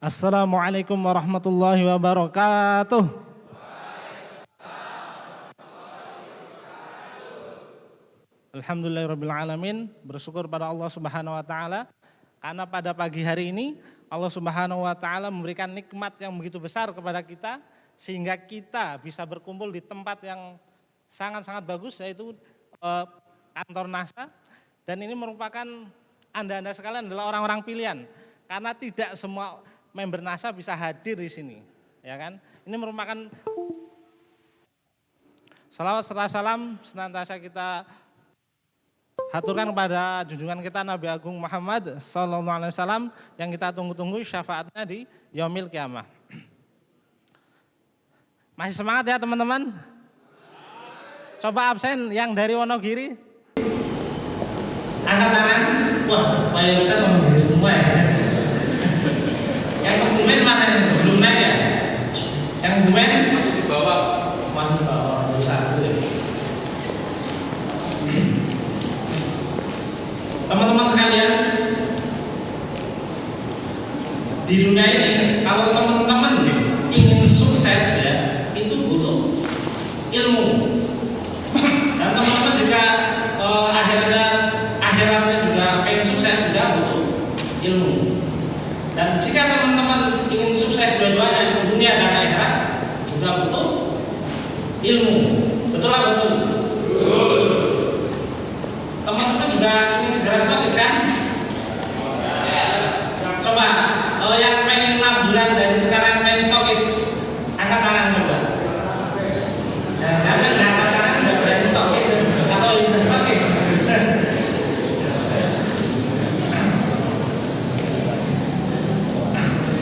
Assalamualaikum warahmatullahi wabarakatuh. Alhamdulillahirrabbilalamin. Bersyukur pada Allah Subhanahu wa Ta'ala, karena pada pagi hari ini Allah Subhanahu wa Ta'ala memberikan nikmat yang begitu besar kepada kita, sehingga kita bisa berkumpul di tempat yang sangat-sangat bagus, yaitu kantor NASA. Dan ini merupakan Anda sekalian adalah orang-orang pilihan, karena tidak semua member NASA bisa hadir di sini, ya kan? Ini merupakan salawat serta salam senantiasa kita haturkan kepada junjungan kita Nabi Agung Muhammad Sallallahu Alaihi Wasallam yang kita tunggu-tunggu syafaatnya di Yaumil Qiyamah. Masih semangat ya teman-teman? Coba absen yang dari Wonogiri. Angkat tangan. Wah, mayoritas Wonogiri semua ya. Yang kebumen mana nih? Belum naik ya? Yang kebumen masih di bawah. Masih di bawah, baru satu ya. Teman-teman sekalian, di dunia ini kalau teman-teman ingin sukses ya, itu butuh ilmu. Dan teman-teman jika akhiratnya juga pengen sukses juga butuh ilmu. Dan jika teman-teman ingin sukses dua-duanya, dunia dan akhirat, juga butuh ilmu. Betul atau betul? Betul. Teman-teman juga ingin segera stokis kan? Ya. Coba, yang pengen 6 bulan dari sekarang pengen stokis, angkat tangan coba. Jangan angkat tangan nggak berani stokis atau sudah stokis.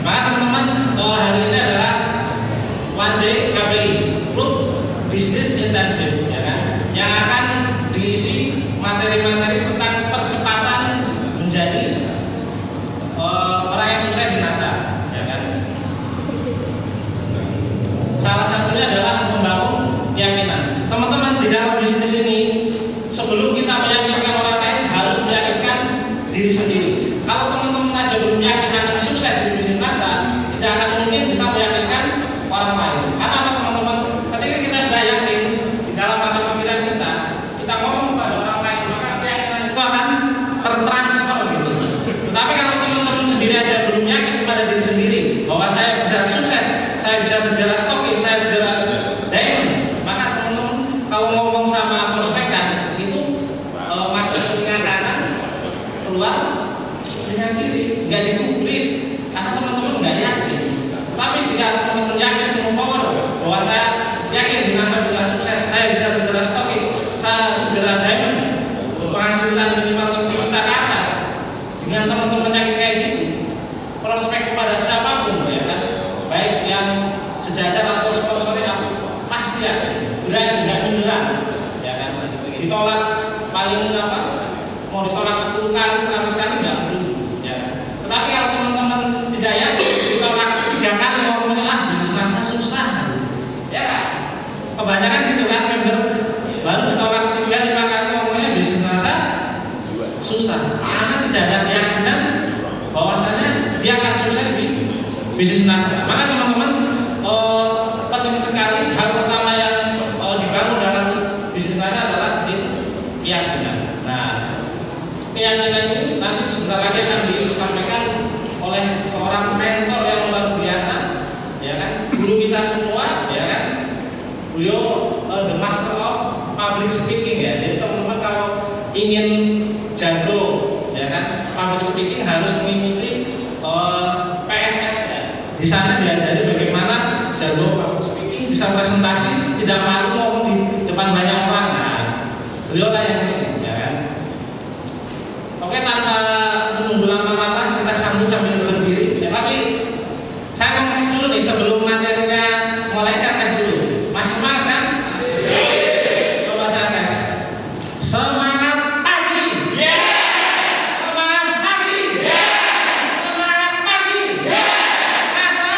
Maka teman-teman, hari ini adalah One Day KBI, Klub Business Intensive, ya kan? Yang akan diisi materi-materi tentang percepatan menjadi orang yang sukses di NASA, ya kan? Salah satunya adalah membangun keyakinan. Teman-teman, di dalam bisnis ini, sebelum kita meyakinkan orang lain, harus meyakinkan diri sendiri. Kalau teman-teman aja belum yakin akan sukses di bisnis NASA, tidak akan mungkin bisa meyakinkan orang lain. Karena apa teman-teman? Ketika kita sudah yakin di dalam mata pikiran kita ngomong kepada orang lain, maka keyakinan itu akan tertransfer gitu. Tetapi kalau teman-teman sendiri aja belum yakin kepada diri sendiri bahwa saya bisa sukses, saya bisa segera stokis, saya segera diamond, maka teman-teman kalau ngomong sama prospekan itu masuk ke telinga kanan, keluar telinga kiri, nggak dipublis karena teman-teman nggak yakin. Tapi jika teman-teman yakin penuh power bahwa saya yakin di NASA bisa sukses, saya bisa segera stokis, saya segera diamond, penghasilan minimal 10 juta ke atas. Dengan teman-teman yakin kayak gitu, prospek kepada siapapun ya kan, baik yang sejajar atau sponsornya pasti yakin, berani nggak beneran, ya kan? Ditolak paling apa? Mau ditolak 10 kali, 100 kali nggak perlu, ya. Tetapi kalau teman-teman tidak yakin, ditolak 3 kali ngomongnya bisnis NASA susah, ya. Kebanyakan gitu kan, member baru ditolak 3-5 kali ngomongnya bisnis NASA susah, karena tidak ada keyakinan bahwasanya dia akan sukses di bisnis NASA. Maka teman-teman, penting sekali hal pertama yang dibangun dalam bisnis NASA adalah keyakinan. Nah, keyakinan ini nanti sebentar lagi akan disampaikan oleh seorang mentor yang luar biasa, ya kan? Guru kita semua, ya kan? Beliau the master of public speaking ya. Jadi teman-teman kalau ingin jago, ya kan, public speaking harus mengikuti PSF ya. Di sana diajari bagaimana jago public speaking, bisa presentasi, tidak malu ngomong di depan banyak orang. Nah, beliau lah yang isi, ya kan. Oke, tanpa menunggu lama-lama kita sambut sambil berdiri. Ya, tapi saya ngomong dulu nih sebelum materinya mulai, saya tes dulu. Masih semangat kan? Coba saya tes. Semangat pagi. Yes. Semangat pagi. Yes. Semangat pagi. Yes. NASA.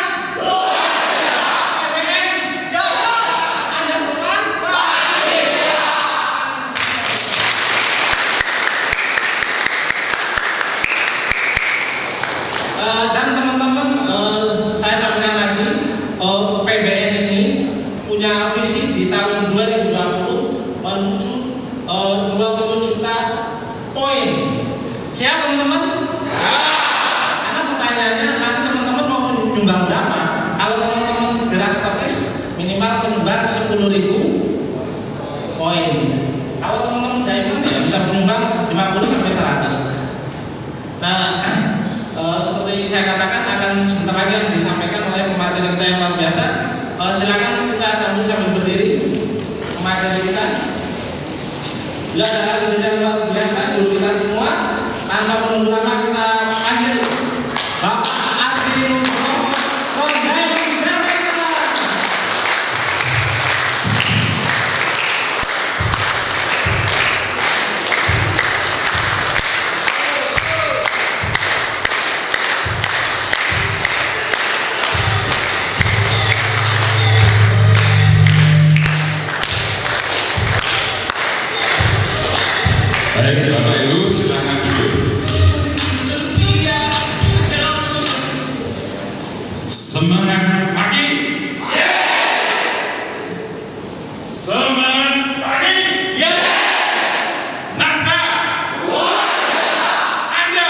KBN. Joshua. Anda semua menyumbang berapa? Kalau teman-teman segera stokis minimal menyumbang 10.000 poin. Kalau teman-teman diamond ya bisa menyumbang 50 sampai 100. Nah, seperti saya katakan akan sebentar lagi yang disampaikan oleh pemateri kita yang luar biasa. Silakan kita sambil berdiri pemateri kita. Bila ada hal yang luar biasa, guru kita semua tanpa menunggu lama kita panggil Bapak Adi Nugroho from Diamond Jakarta. Baik, Bapak Ibu, silakan duduk. Semangat pagi. Semangat pagi. Nasa. Anda.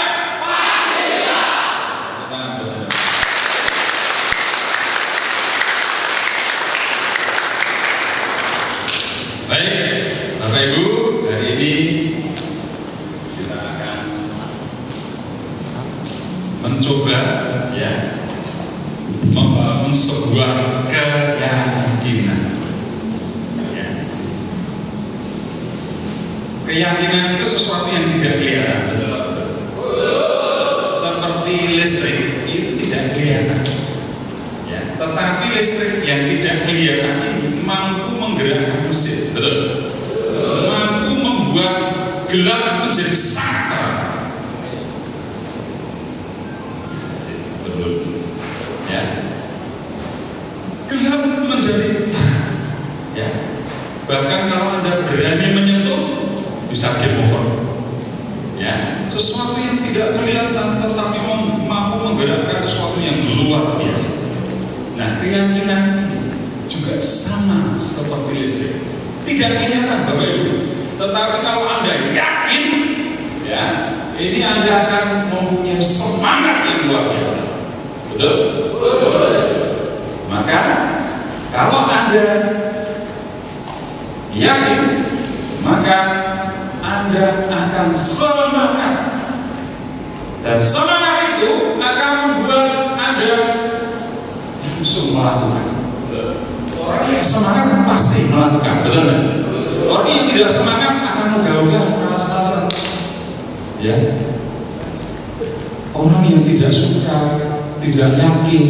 Baik, Bapak Ibu, hari ini kita akan mencoba ya membangun sebuah keyakinan. Ya. Keyakinan itu sesuatu yang tidak kelihatan, seperti listrik itu tidak kelihatan. Ya. Tetapi listrik yang tidak kelihatan ini mampu menggerakkan mesin, betul? Mampu membuat gelap menjadi sangat terang. Betul. Ya. Gelap menjadi ya. Bahkan kalau Anda berani menyentuh bisa game over. Ya. Sesuatu yang tidak kelihatan tetapi mampu menggerakkan sesuatu yang luar biasa. Nah, keyakinan juga sama seperti listrik. Tidak kelihatan, Bapak Ibu. Tetapi kalau Anda yakin, ya, ini Anda akan mempunyai semangat yang luar biasa. Betul? Betul. Maka kalau Anda yakin, maka Anda akan semangat. Dan semangat itu akan membuat Anda langsung melakukan. Orang yang semangat pasti melakukan, betul kan? Orang yang tidak semangat akan menggaungkan alasan-alasan. Ya. Orang yang tidak suka, tidak yakin,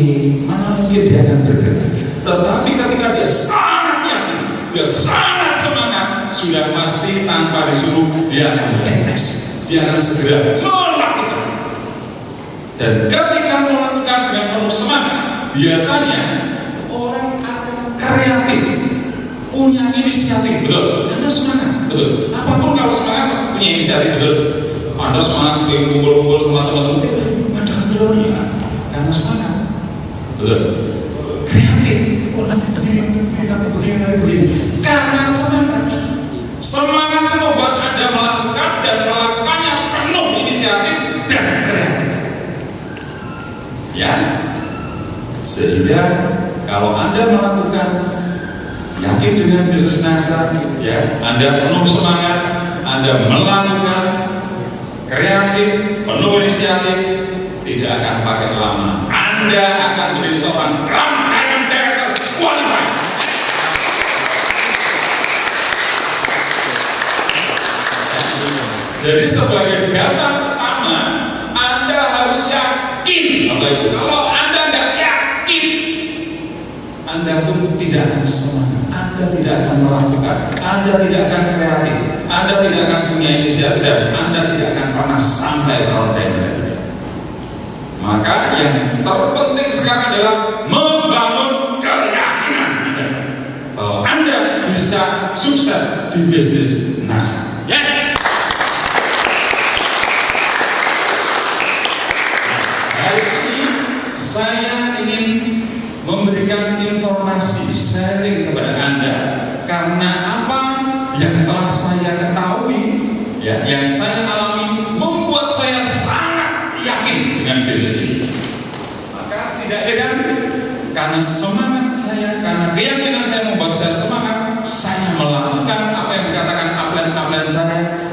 mana mungkin dia akan bergerak. Tetapi ketika dia sangat yakin, dia sangat semangat, sudah pasti tanpa disuruh dia akan beres. Dia akan segera melakukan. Dan ketika melakukan dengan penuh semangat, biasanya orang akan kreatif, punya inisiatif, betul? Karena semangat, betul? Apapun kalau semangat punya inisiatif, betul? Anda semangat pengen kumpul-kumpul sama teman-teman, ada dunia, karena semangat, betul? Kreatif, orang begini, karena semangat. Semangat itu membuat Anda melakukan dan melakukannya penuh inisiatif dan kreatif. Ya, sehingga kalau Anda melakukan yakin dengan bisnis NASA, ya, Anda penuh semangat, Anda melakukan kreatif, penuh inisiatif, tidak akan pakai lama. Anda akan menjadi seorang Diamond Director qualified. Jadi sebagai dasar pertama, Anda harus yakin, Bapak Ibu. Kalau Anda nggak yakin, Anda pun tidak akan semangat, Anda tidak akan melakukan, Anda tidak akan kreatif, Anda tidak akan punya inisiatif, dan Anda tidak akan pernah sampai ke Diamond. Maka yang terpenting sekarang adalah membangun keyakinan Anda bahwa Anda bisa sukses di bisnis NASA. Yes. Saya ingin memberikan informasi sharing kepada Anda karena apa yang telah saya ketahui, ya, yang saya alami membuat saya sangat yakin dengan bisnis ini. Maka tidak heran, karena semangat saya, karena keyakinan saya membuat saya semangat. Saya melakukan apa yang dikatakan upline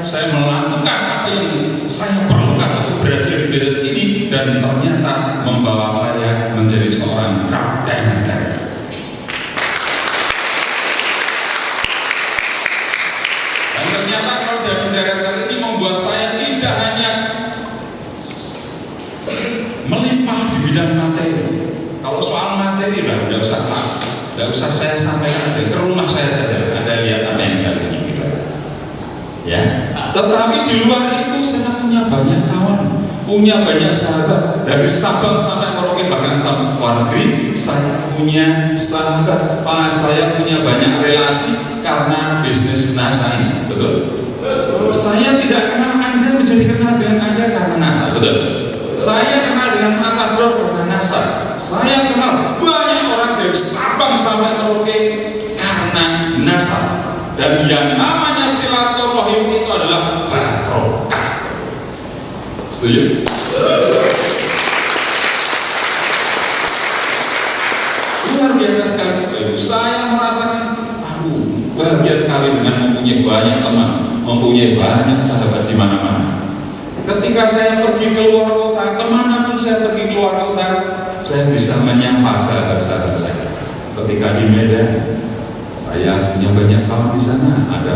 saya melakukan apa yang saya perlukan untuk berhasil di bisnis ini, dan ternyata membawa saya menjadi seorang drug dealer. Dan ternyata drug dealer ini membuat saya tidak hanya melimpah di bidang materi. Kalau soal materi lah tidak usah saya sampaikan, ke rumah saya saja Anda lihat apa yang saya punya gitu. Ya. Tetapi di luar itu saya punya banyak kawan, punya banyak sahabat, dari Sabang sampai Merauke, bahkan sampai luar negeri. Saya punya sahabat, saya punya banyak relasi karena bisnis NASA ini, betul? Saya tidak kenal Anda menjadi kenal dengan Anda karena NASA, betul? Saya kenal dengan Mas Abdul karena NASA. Saya kenal banyak orang dari Sabang sampai Merauke karena NASA. Dan yang namanya silaturahim itu adalah barokah. Setuju? Luar biasa sekali. Saya merasakan, bahagia sekali dengan mempunyai banyak teman, mempunyai banyak sahabat di mana-mana. Ketika saya pergi keluar kota, kemanapun saya pergi keluar kota, saya bisa menyapa sahabat-sahabat saya. Ketika di Medan, saya punya banyak kawan di sana. Ada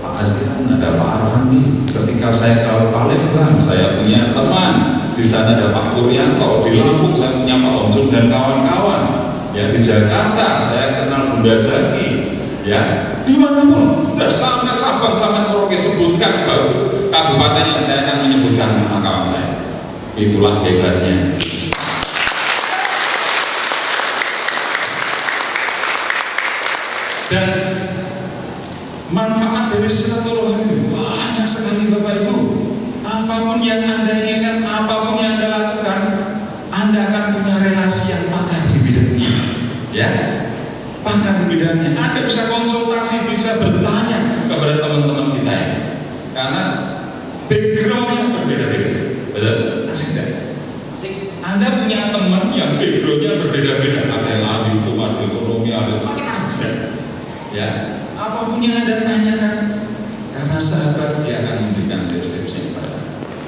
Pak Azrian, ada Pak Arfandi. Ketika saya ke Palembang, saya punya teman. Di sana ada Pak Puryanto. Di Lampung saya punya Pak Omjung dan kawan-kawan. Ya, di Jakarta saya kenal Bunda Zaki. Ya, dimanapun, sampai Sabang sampai Merauke, sebutkan baru kabupatennya, saya akan menyebutkan nama kawan saya. Itulah hebatnya. Dan manfaat dari silaturahmi banyak sekali Bapak Ibu. Apapun yang Anda inginkan, apapun yang Anda lakukan, Anda akan punya relasi yang pakar di bidangnya. Ya, pakar di bidangnya. Anda bisa konsultasi, bisa bertanya kepada teman-teman kita ini, karena background-nya berbeda-beda. Betul? Asik tidak? Asik. Anda punya teman yang background-nya berbeda-beda. Ada yang ahli hukum, ahli ekonomi, ahli macam-macam. Ya, apapun yang Anda tanyakan, karena sahabat dia akan memberikan tips-tips yang baik.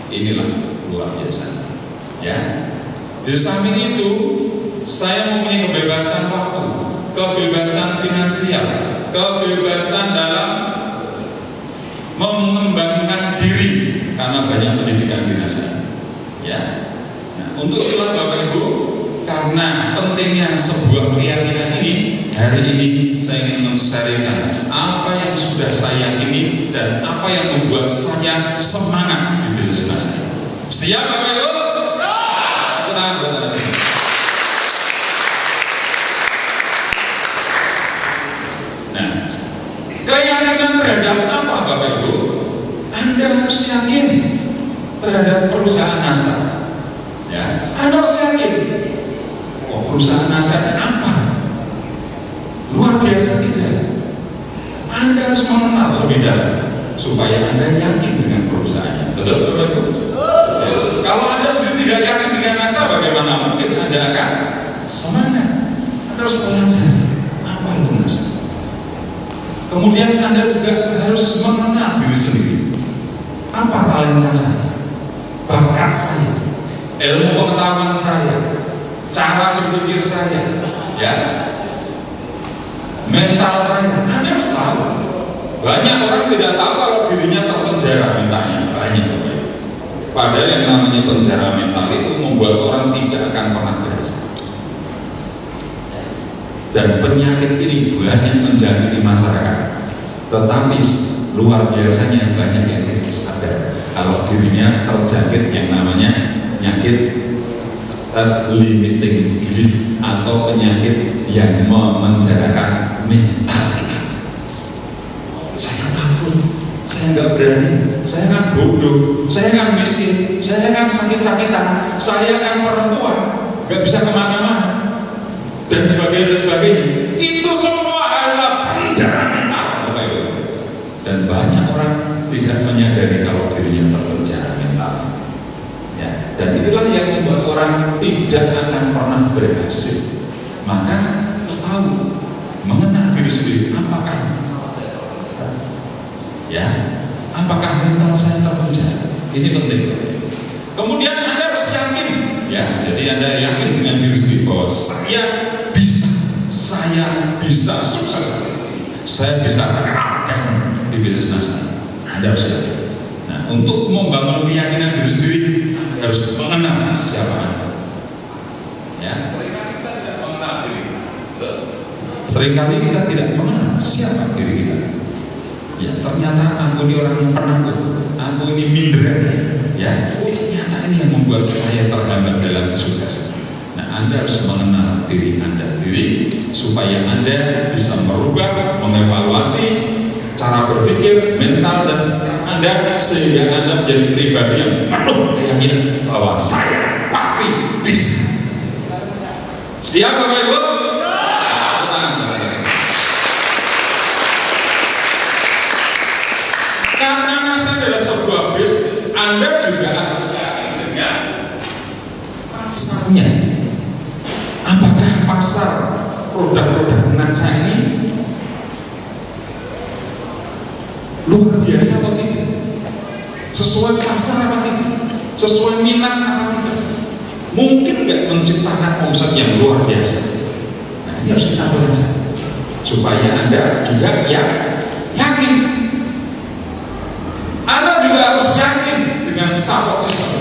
Inilah luar biasa. Ya. Di samping itu, saya mempunyai kebebasan waktu, kebebasan finansial, kebebasan dalam mengembangkan diri karena banyak pendidikan di NASA. Ya. Nah, untuk itulah Bapak Ibu, karena pentingnya sebuah keyakinan ini, hari ini saya ingin men-sharingkan apa yang sudah saya yakini dan apa yang membuat saya semangat di bisnis NASA. Siap Bapak Ibu? Siap. Tangan buat Anda sini. Nah, keyakinan terhadap apa Bapak Ibu? Anda harus yakin terhadap perusahaan NASA. Ya, Anda harus yakin. Oh, perusahaan NASA apa? Luar biasa tidak? Anda harus mengenal lebih dalam supaya Anda yakin dengan perusahaannya. Betul Bapak Ibu? Ya. Kalau Anda sendiri tidak yakin dengan NASA, bagaimana mungkin Anda akan semangat? Anda harus belajar apa itu NASA. Kemudian Anda juga harus mengenal diri sendiri. Apa talenta saya, bakat saya, ilmu pengetahuan saya, cara berpikir saya, ya, mental saya. Anda harus tahu. Banyak orang tidak tahu kalau dirinya terpenjara mentalnya. Banyak. Padahal yang namanya penjara mental itu membuat orang tidak akan pernah berhasil. Dan penyakit ini banyak menjangkiti masyarakat. Tetapi luar biasanya banyak yang tidak sadar kalau dirinya terjangkit yang namanya penyakit self-limiting belief atau penyakit yang memenjarakan mental kita. Saya takut, saya nggak berani, saya kan bodoh, saya kan miskin, saya kan sakit-sakitan, saya kan perempuan, nggak bisa kemana-mana, dan sebagainya. Itu semua adalah penjara mental, Bapak Ibu. Dan banyak orang tidak menyadari kalau dirinya terpenjara mental. Ya, dan inilah yang membuat orang tidak akan pernah berhasil, maka tahu mengenal diri sendiri, apakah mental saya terpenjara. Ini penting. Kemudian Anda harus yakin, ya, jadi Anda yakin dengan diri sendiri bahwa saya bisa sukses, saya bisa keren di bisnis NASA. Anda harus yakin. Nah, untuk membangun keyakinan diri sendiri, Anda harus mengenal siapa Anda. Ya, seringkali kita tidak mengenal diri. Seringkali kita tidak mengenal siapa diri kita. Ya, ternyata aku ini orang yang penakut, aku ini minder. Ya, ternyata ini yang membuat saya terhambat dalam kesuksesan. Nah, Anda harus mengenal diri Anda sendiri supaya Anda bisa merubah, mengevaluasi cara berpikir, mental dan sikap Anda sehingga Anda menjadi pribadi yang penuh keyakinan bahwa saya pasti bisa. Siap Bapak Ibu? Karena NASA adalah sebuah bisnis, Anda juga harus yakin dengan pasarnya. Apakah pasar produk-produk NASA ini luar biasa atau tidak? Sesuai pasar apa tidak? Sesuai minat apa tidak? Mungkin nggak menciptakan omset yang luar biasa? Nah, ini harus kita belajar supaya Anda juga yakin. Anda juga harus yakin dengan support system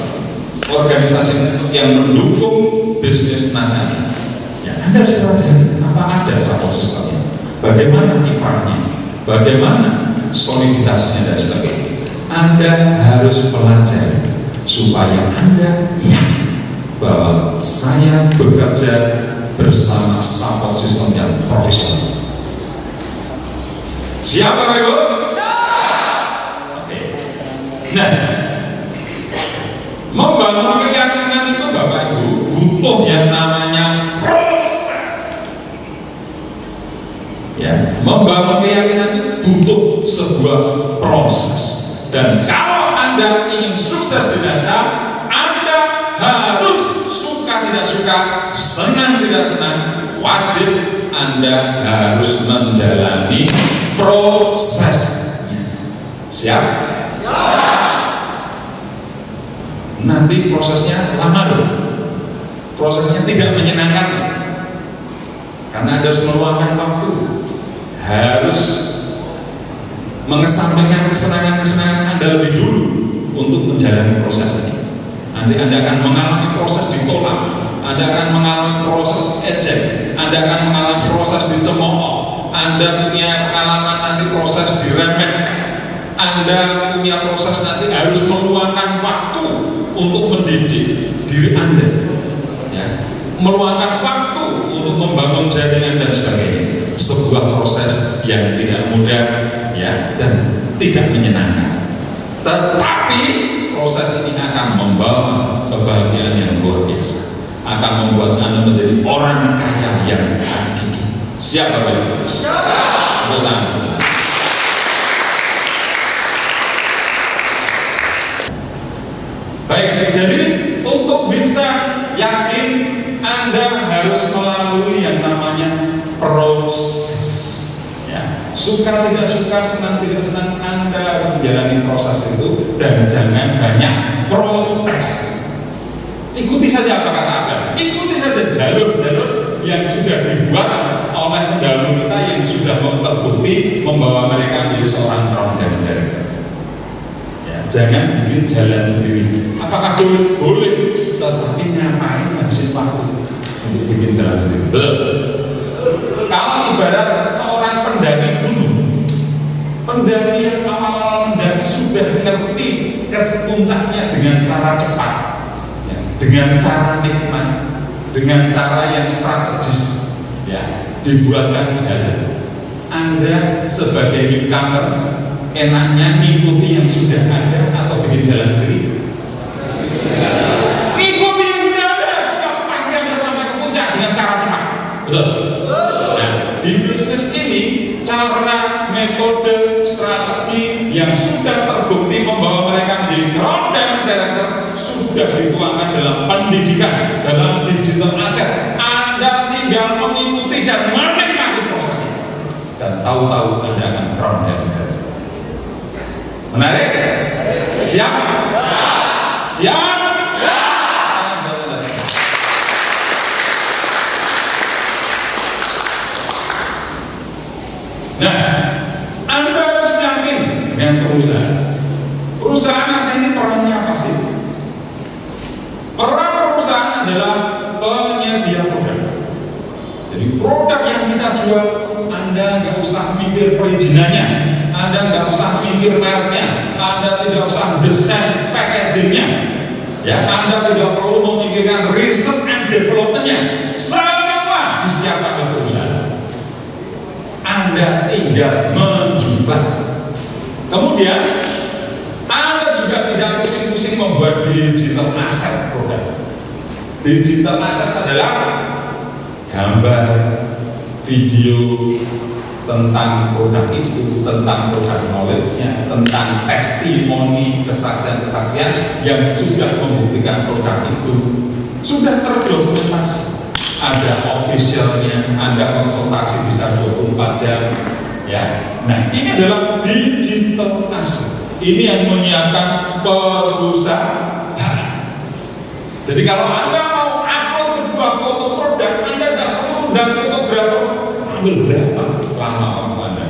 organisasi yang mendukung bisnis NASA ini. Ya, Anda harus pelajari apa ada support systemnya, bagaimana kiprahnya, bagaimana soliditasnya dan sebagainya. Anda harus pelajari supaya Anda yakin bahwa saya bekerja bersama support system yang profesional. Siapa Bapak Ibu? Nah, membangun keyakinan itu Bapak Ibu butuh yang namanya proses. Ya, membangun keyakinan itu butuh sebuah proses. Dan kalau Anda ingin sukses di NASA, Anda harus suka tidak suka, senang tidak senang, wajib Anda harus menjalani prosesnya. Siap? Nanti prosesnya lama loh, prosesnya tidak menyenangkan karena Anda harus meluangkan waktu, harus mengesampingkan kesenangan-kesenangan Anda lebih dulu untuk menjalani proses ini. Nanti Anda akan mengalami proses ditolak, Anda akan mengalami proses ejek, Anda akan mengalami proses dicemooh, Anda punya pengalaman nanti proses diremehkan, Anda punya proses nanti harus meluangkan waktu untuk mendidik diri Anda, ya, meluangkan waktu untuk membangun jaringan dan sebagainya. Sebuah proses yang tidak mudah, ya, dan tidak menyenangkan. Tetapi proses ini akan membawa kebahagiaan yang luar biasa, akan membuat Anda menjadi orang kaya yang hakiki. Siapa Bapak? Siapa? Baik, jadi untuk bisa yakin Anda harus melalui yang namanya proses. Ya, suka tidak suka, senang tidak senang, Anda harus menjalani proses itu dan jangan banyak protes. Ikuti saja apa kata Anda, ikuti saja jalur-jalur yang sudah dibuat oleh pendahulu kita yang sudah terbukti membawa mereka menjadi seorang founder dari. Jangan bikin jalan sendiri. Apakah boleh? Boleh. Tetapi ngapain ngabisin waktu untuk bikin jalan sendiri? Betul. Kalau ibarat seorang pendaki gunung, pendaki yang awal-awal mendaki sudah ngerti ke puncaknya dengan cara cepat, ya, dengan cara nikmat, dengan cara yang strategis, ya, dibuatkan jalan. Anda sebagai newcomer enaknya ngikuti yang sudah ada atau bikin jalan sendiri? Ngikuti yang sudah ada, sudah pasti Anda sampai ke puncak dengan cara cepat. Betul? Nah, di bisnis ini cara, metode, strategi yang sudah terbukti membawa mereka menjadi content director sudah dituangkan dalam pendidikan, dalam digital asset. tahu-tahu Anda akan brown hair. Menarik? Siap? Siap? Nah, Anda harus yakin dengan perusahaan. Perusahaan saya ini perannya apa sih? Peran perusahaan adalah penyedia produk. Jadi produk yang kita jual, Anda nggak usah mikir perizinannya, Anda nggak usah mikir mereknya, Anda tidak usah desain packagingnya, ya, Anda tidak perlu memikirkan research and developmentnya. Semua disiapkan oleh perusahaan. Anda tinggal menjual. Kemudian Anda juga tidak pusing-pusing membuat digital asset produk. Digital asset adalah gambar, video tentang produk itu, tentang produk knowledge-nya, tentang testimoni, kesaksian-kesaksian yang sudah membuktikan produk itu sudah terdokumentasi. Ada officialnya, Anda konsultasi bisa 24 jam, ya. Nah, ini adalah digital asset. Ini yang menyiapkan perusahaan. Jadi kalau Anda mau upload sebuah foto produk, Anda nggak perlu undang fotografer. Ambil berapa lama waktu Anda?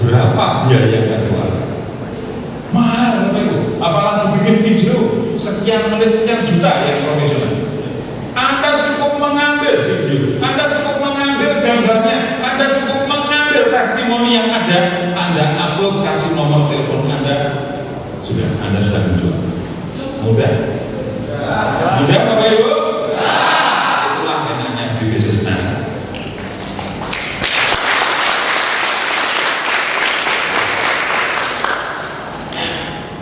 Berapa biaya yang Anda keluarkan? Mahal apa itu? Apalagi bikin video sekian menit, sekian juta yang profesional. Anda cukup mengambil video, Anda cukup mengambil gambarnya, Anda cukup mengambil testimoni yang ada, Anda upload, kasih nomor telepon Anda, sudah, Anda sudah menjual. Mudah? Mudah Bapak Ibu? Itulah enaknya di bisnis NASA.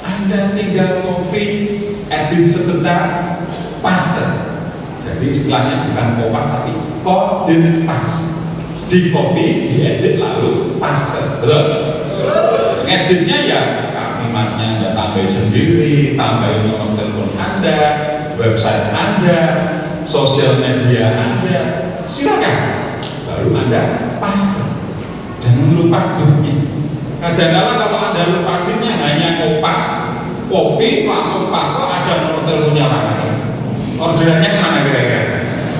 Anda tinggal copy, edit sebentar, paste. Jadi istilahnya bukan kopas tapi copy paste. Di copy, diedit lalu paste. Betul? Editnya ya kalimatnya Anda tambahin sendiri, tambahin nomor telepon Anda, website Anda, sosial media Anda, silakan. Baru Anda paste. Jangan lupa duitnya. Kadang-kadang kalau Anda lupa duitnya hanya kopas, copy langsung paste, ada nomor teleponnya orang lain. Orderannya kemana kira-kira?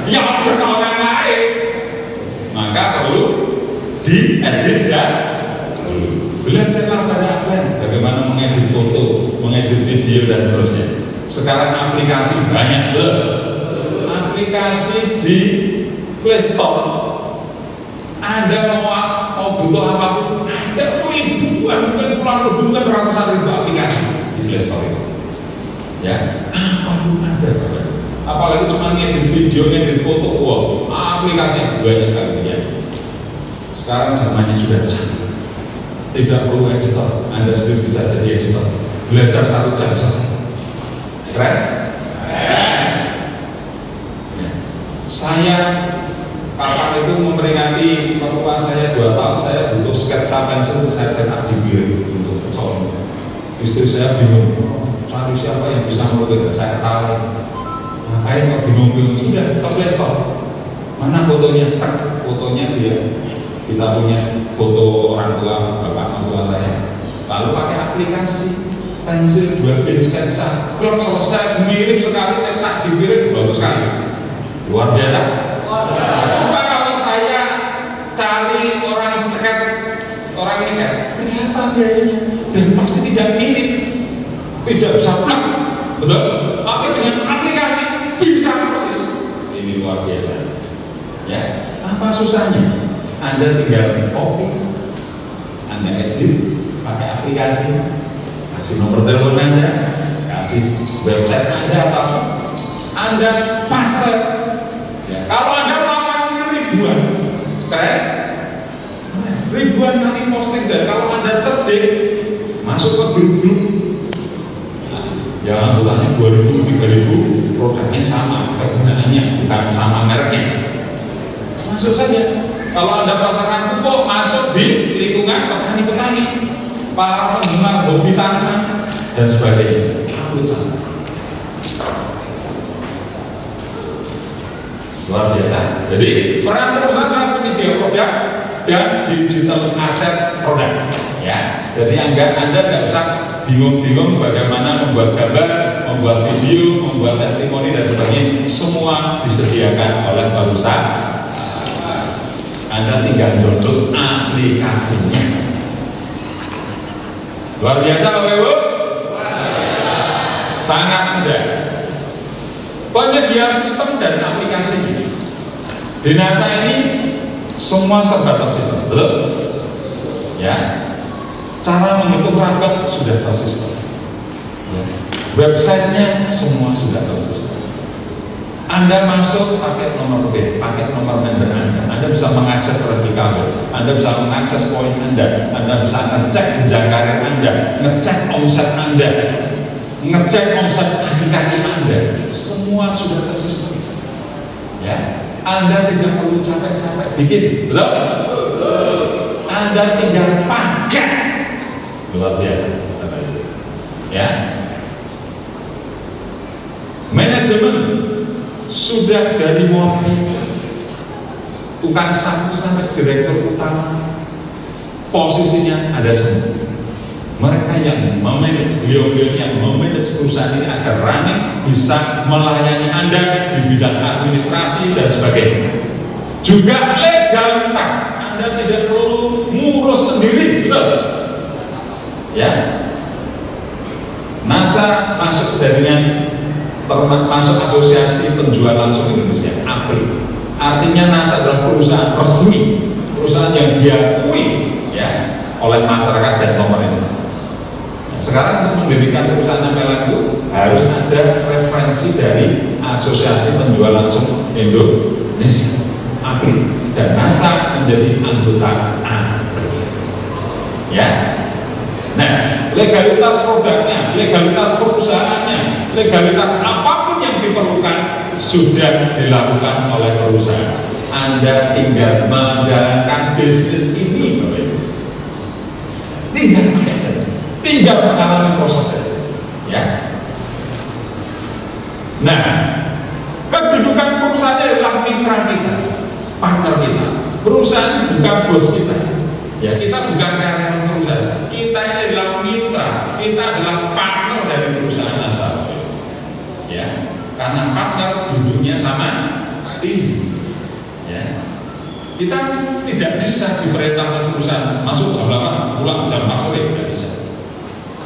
Ya order ke orang lain. Maka perlu diedit dan belajarlah pada apa? Bagaimana mengedit foto, mengedit video dan seterusnya. Sekarang aplikasi banyak loh. Aplikasi di Play Store. Anda mau butuh apapun, ada ribuan, bukan puluhan ribu, bukan ratusan ribu aplikasi di Play Store itu. Ya, apapun ada. Apalagi cuma ngedit video, ngedit foto, wow, aplikasi banyak sekali ya. Sekarang zamannya sudah canggih, tidak perlu editor, Anda sendiri bisa jadi editor, belajar 1 jam selesai. Keren? Ya. Saya kapan itu memperingati mertua saya 2 tahun, saya butuh sketsa pensil, saya cetak di biru untuk persoalan. Istri saya bingung, cari siapa yang bisa melukis, saya tahu. Ngapain kok bingung-bingung? Sudah, ke Play Store. Mana fotonya? Fotonya dia. Kita punya foto orang tua, bapak mertua saya. Lalu pakai aplikasi pensil 2B sketsa. Klop selesai, mirip sekali, cetak dikirim, bagus sekali. Luar biasa. Coba kalau saya cari orang sketch, orang ini kan berapa biayanya? Dan pasti tidak mirip, tidak bisa plak, betul? Tapi dengan aplikasi bisa persis. Ini luar biasa. Ya, apa susahnya? Anda tinggal copy, Anda edit pakai aplikasi, kasih nomor telepon Anda, kasih website Anda atau Anda paste. Ya, kalau Anda melakukan ribuan, keren, ribuan kali posting, dan kalau Anda cerdik, masuk ke grup-grup, yang anggotanya 2.000, 3.000, produknya sama, kegunaannya bukan sama mereknya, masuk saja. Kalau Anda pasarkan pupuk, masuk di lingkungan petani-petani, para penggemar hobi tanaman dan sebagainya. Luar biasa. Jadi peran perusahaan adalah penyedia produk, dan digital asset product. Ya, jadi Anda nggak usah bingung-bingung bagaimana membuat gambar, membuat video, membuat testimoni dan sebagainya. Semua disediakan oleh perusahaan. Anda tinggal download aplikasinya. Luar biasa Bapak Ibu? Sangat mudah. Penyedia sistem dan aplikasi di NASA ini semua serba tersistem, betul? Ya. Cara menghitung rambut sudah tersistem. Ya. Websitenya semua sudah tersistem. Anda masuk pakai nomor PIN, pakai nomor member Anda bisa mengakses replika Anda bisa mengakses poin Anda bisa ngecek jenjang karir Anda, ngecek omset Anda, ngecek omset kaki Anda, semua sudah tersistem. Ya, Anda tidak perlu capek-capek bikin, betul? Anda tinggal pakai. Luar biasa, ya. Manajemen sudah dari mulai tukang sapu sampai direktur utama, posisinya ada semua. Mereka yang memanage, beliau-beliau yang memanage perusahaan ini agar running bisa melayani Anda di bidang administrasi dan sebagainya. Juga legalitas, Anda tidak perlu ngurus sendiri, betul? Ya, NASA masuk jaringan masuk asosiasi penjual langsung Indonesia, APRI. Artinya NASA adalah perusahaan resmi, perusahaan yang diakui ya oleh masyarakat dan pemerintah. Nah, sekarang untuk mendirikan perusahaan MLM itu harus ada referensi dari asosiasi penjual langsung Indonesia, APRI, dan NASA menjadi anggota APRI. Ya. Nah, legalitas produknya, legalitas perusahaannya, legalitas apapun yang diperlukan sudah dilakukan oleh perusahaan. Anda tinggal menjalankan bisnis ini, Bapak Ibu. Tinggal pakai saja, tinggal mengalami prosesnya. Ya. Nah, kedudukan perusahaan adalah mitra kita, partner kita. Perusahaan bukan bos kita. Ya, kita bukan karyawan perusahaan. Kita ini adalah mitra, kita adalah partner dari perusahaan NASA. Ya, karena partner duduknya sama tinggi. Ya, kita tidak bisa diperintah oleh perusahaan masuk jam 8, pulang jam 4 sore, tidak bisa.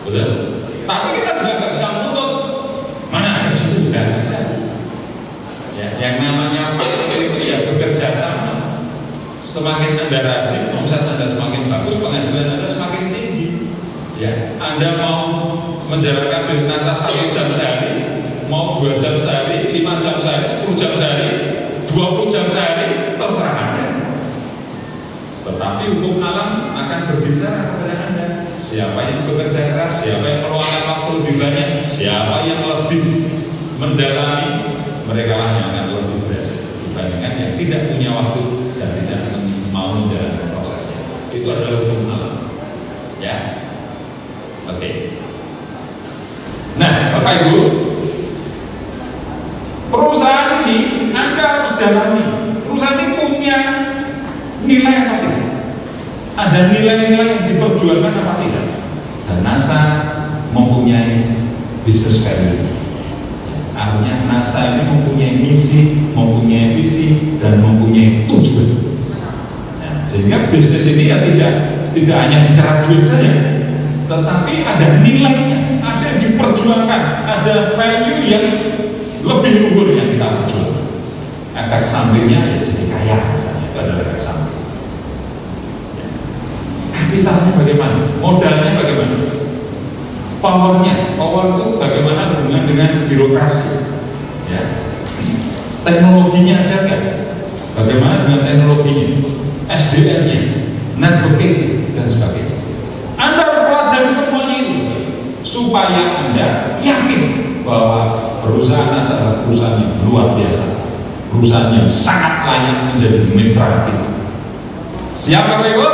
Betul? Tapi kita juga nggak bisa menuntut. Mana ada itu tidak bisa. Ya, yang namanya partner itu ya bekerja sama. Semakin Anda rajin, omset Anda semakin bagus, penghasilan Anda semakin tinggi. Ya, Anda mau menjalankan bisnis NASA 1 jam sehari, mau 2 jam sehari, 5 jam sehari, 10 jam sehari, 20 jam sehari, terserah Anda. Tetapi hukum alam akan berbicara kepada Anda. Siapa yang bekerja keras, siapa yang meluangkan waktu lebih banyak, siapa yang lebih mendalami, mereka lah yang akan lebih berhasil dibandingkan yang tidak punya waktu dan tidak mau menjalankan prosesnya. Itu adalah hukum alam. Ya, oke. Nah, Bapak Ibu, perusahaan ini Anda harus dalami. Perusahaan ini punya nilai apa tidak? Ada nilai-nilai yang diperjuangkan apa tidak? Dan NASA mempunyai business value. Artinya NASA ini mempunyai misi, mempunyai visi, dan mempunyai tujuan. Nah, sehingga bisnis ini ya tidak hanya bicara duit saja, tetapi ada nilainya, ada yang diperjuangkan, ada value yang lebih luhur yang kita perjuangkan. Efek sampingnya ya jadi kaya, misalnya itu adalah efek samping. Ya. Kapitalnya bagaimana? Modalnya bagaimana? Power itu bagaimana hubungan dengan birokrasi, ya. Teknologinya ada nggak? Bagaimana dengan teknologinya, SDM-nya, networking dan sebagainya. Anda harus pelajari semuanya itu supaya Anda yakin bahwa perusahaan NASA adalah perusahaan yang luar biasa, perusahaan yang sangat layak menjadi mitra kita. Siap Bapak Ibu?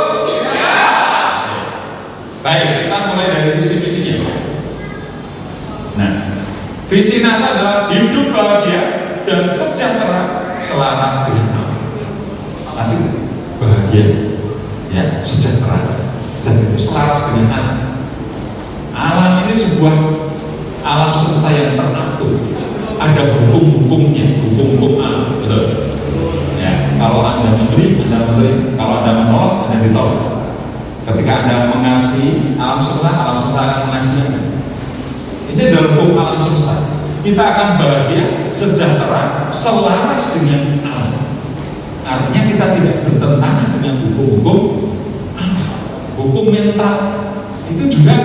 Baik, kita mulai dari visi-visinya. Nah, visi NASA adalah hidup bahagia dan sejahtera selaras dengan alam. Asik, bahagia, ya, sejahtera, dan itu selaras dengan alam. Alam ini sebuah alam semesta yang teratur, ada hukum-hukumnya, hukum-hukum alam, betul. Ya, kalau Anda memberi, kalau Anda menolak, Anda ditolak. Ketika Anda mengasihi alam semesta akan mengasihi Anda. Ini adalah hukum alam semesta. Kita akan bahagia, sejahtera, selaras dengan alam. Artinya kita tidak bertentangan dengan hukum-hukum alam. Hukum mental itu juga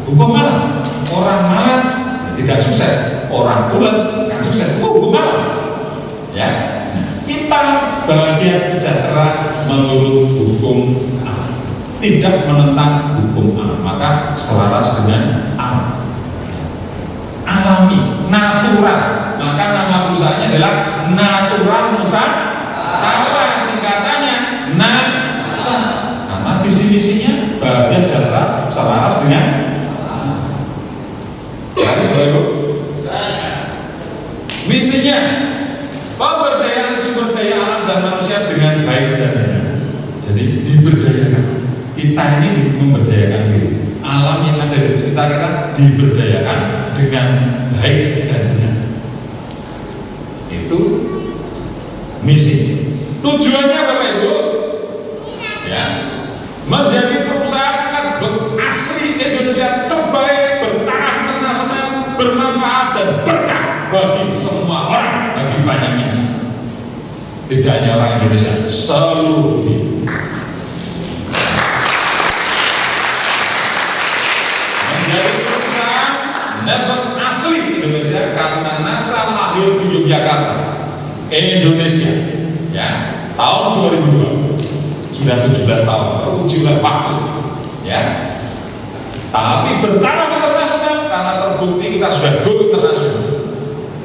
hukum alam. Orang malas tidak sukses, orang bulat tidak sukses. Itu hukum alam. Ya, kita bahagia sejahtera menurut hukum alam, tidak menentang hukum alam, maka selaras dengan alam. Alami, natural. Maka nama perusahaannya adalah Natural Nusantara, singkatannya NASA. Karena visi misinya bahagia sejahtera selaras dengan misinya pemberdayaan sumber daya alam dan manusia dengan baik dan benar. Jadi diberdayakan. Kita ini memberdayakan diri. Alam yang ada di sekitar kita diberdayakan dengan baik dan benar. Itu misi. Tujuannya Bapak Ibu, ya, menjadi perusahaan asli Indonesia terbaik, bertaraf internasional, bermanfaat dan berkah bagi semua orang, bagi banyak insan. Tidak hanya orang Indonesia, seluruh dunia. Menjadi perusahaan network asli Indonesia karena NASA lahir di Yogyakarta, Indonesia, ya, tahun 2002. Sudah 17 tahun, uji waktu, ya. Tapi bertaraf internasional karena terbukti kita sudah go internasional.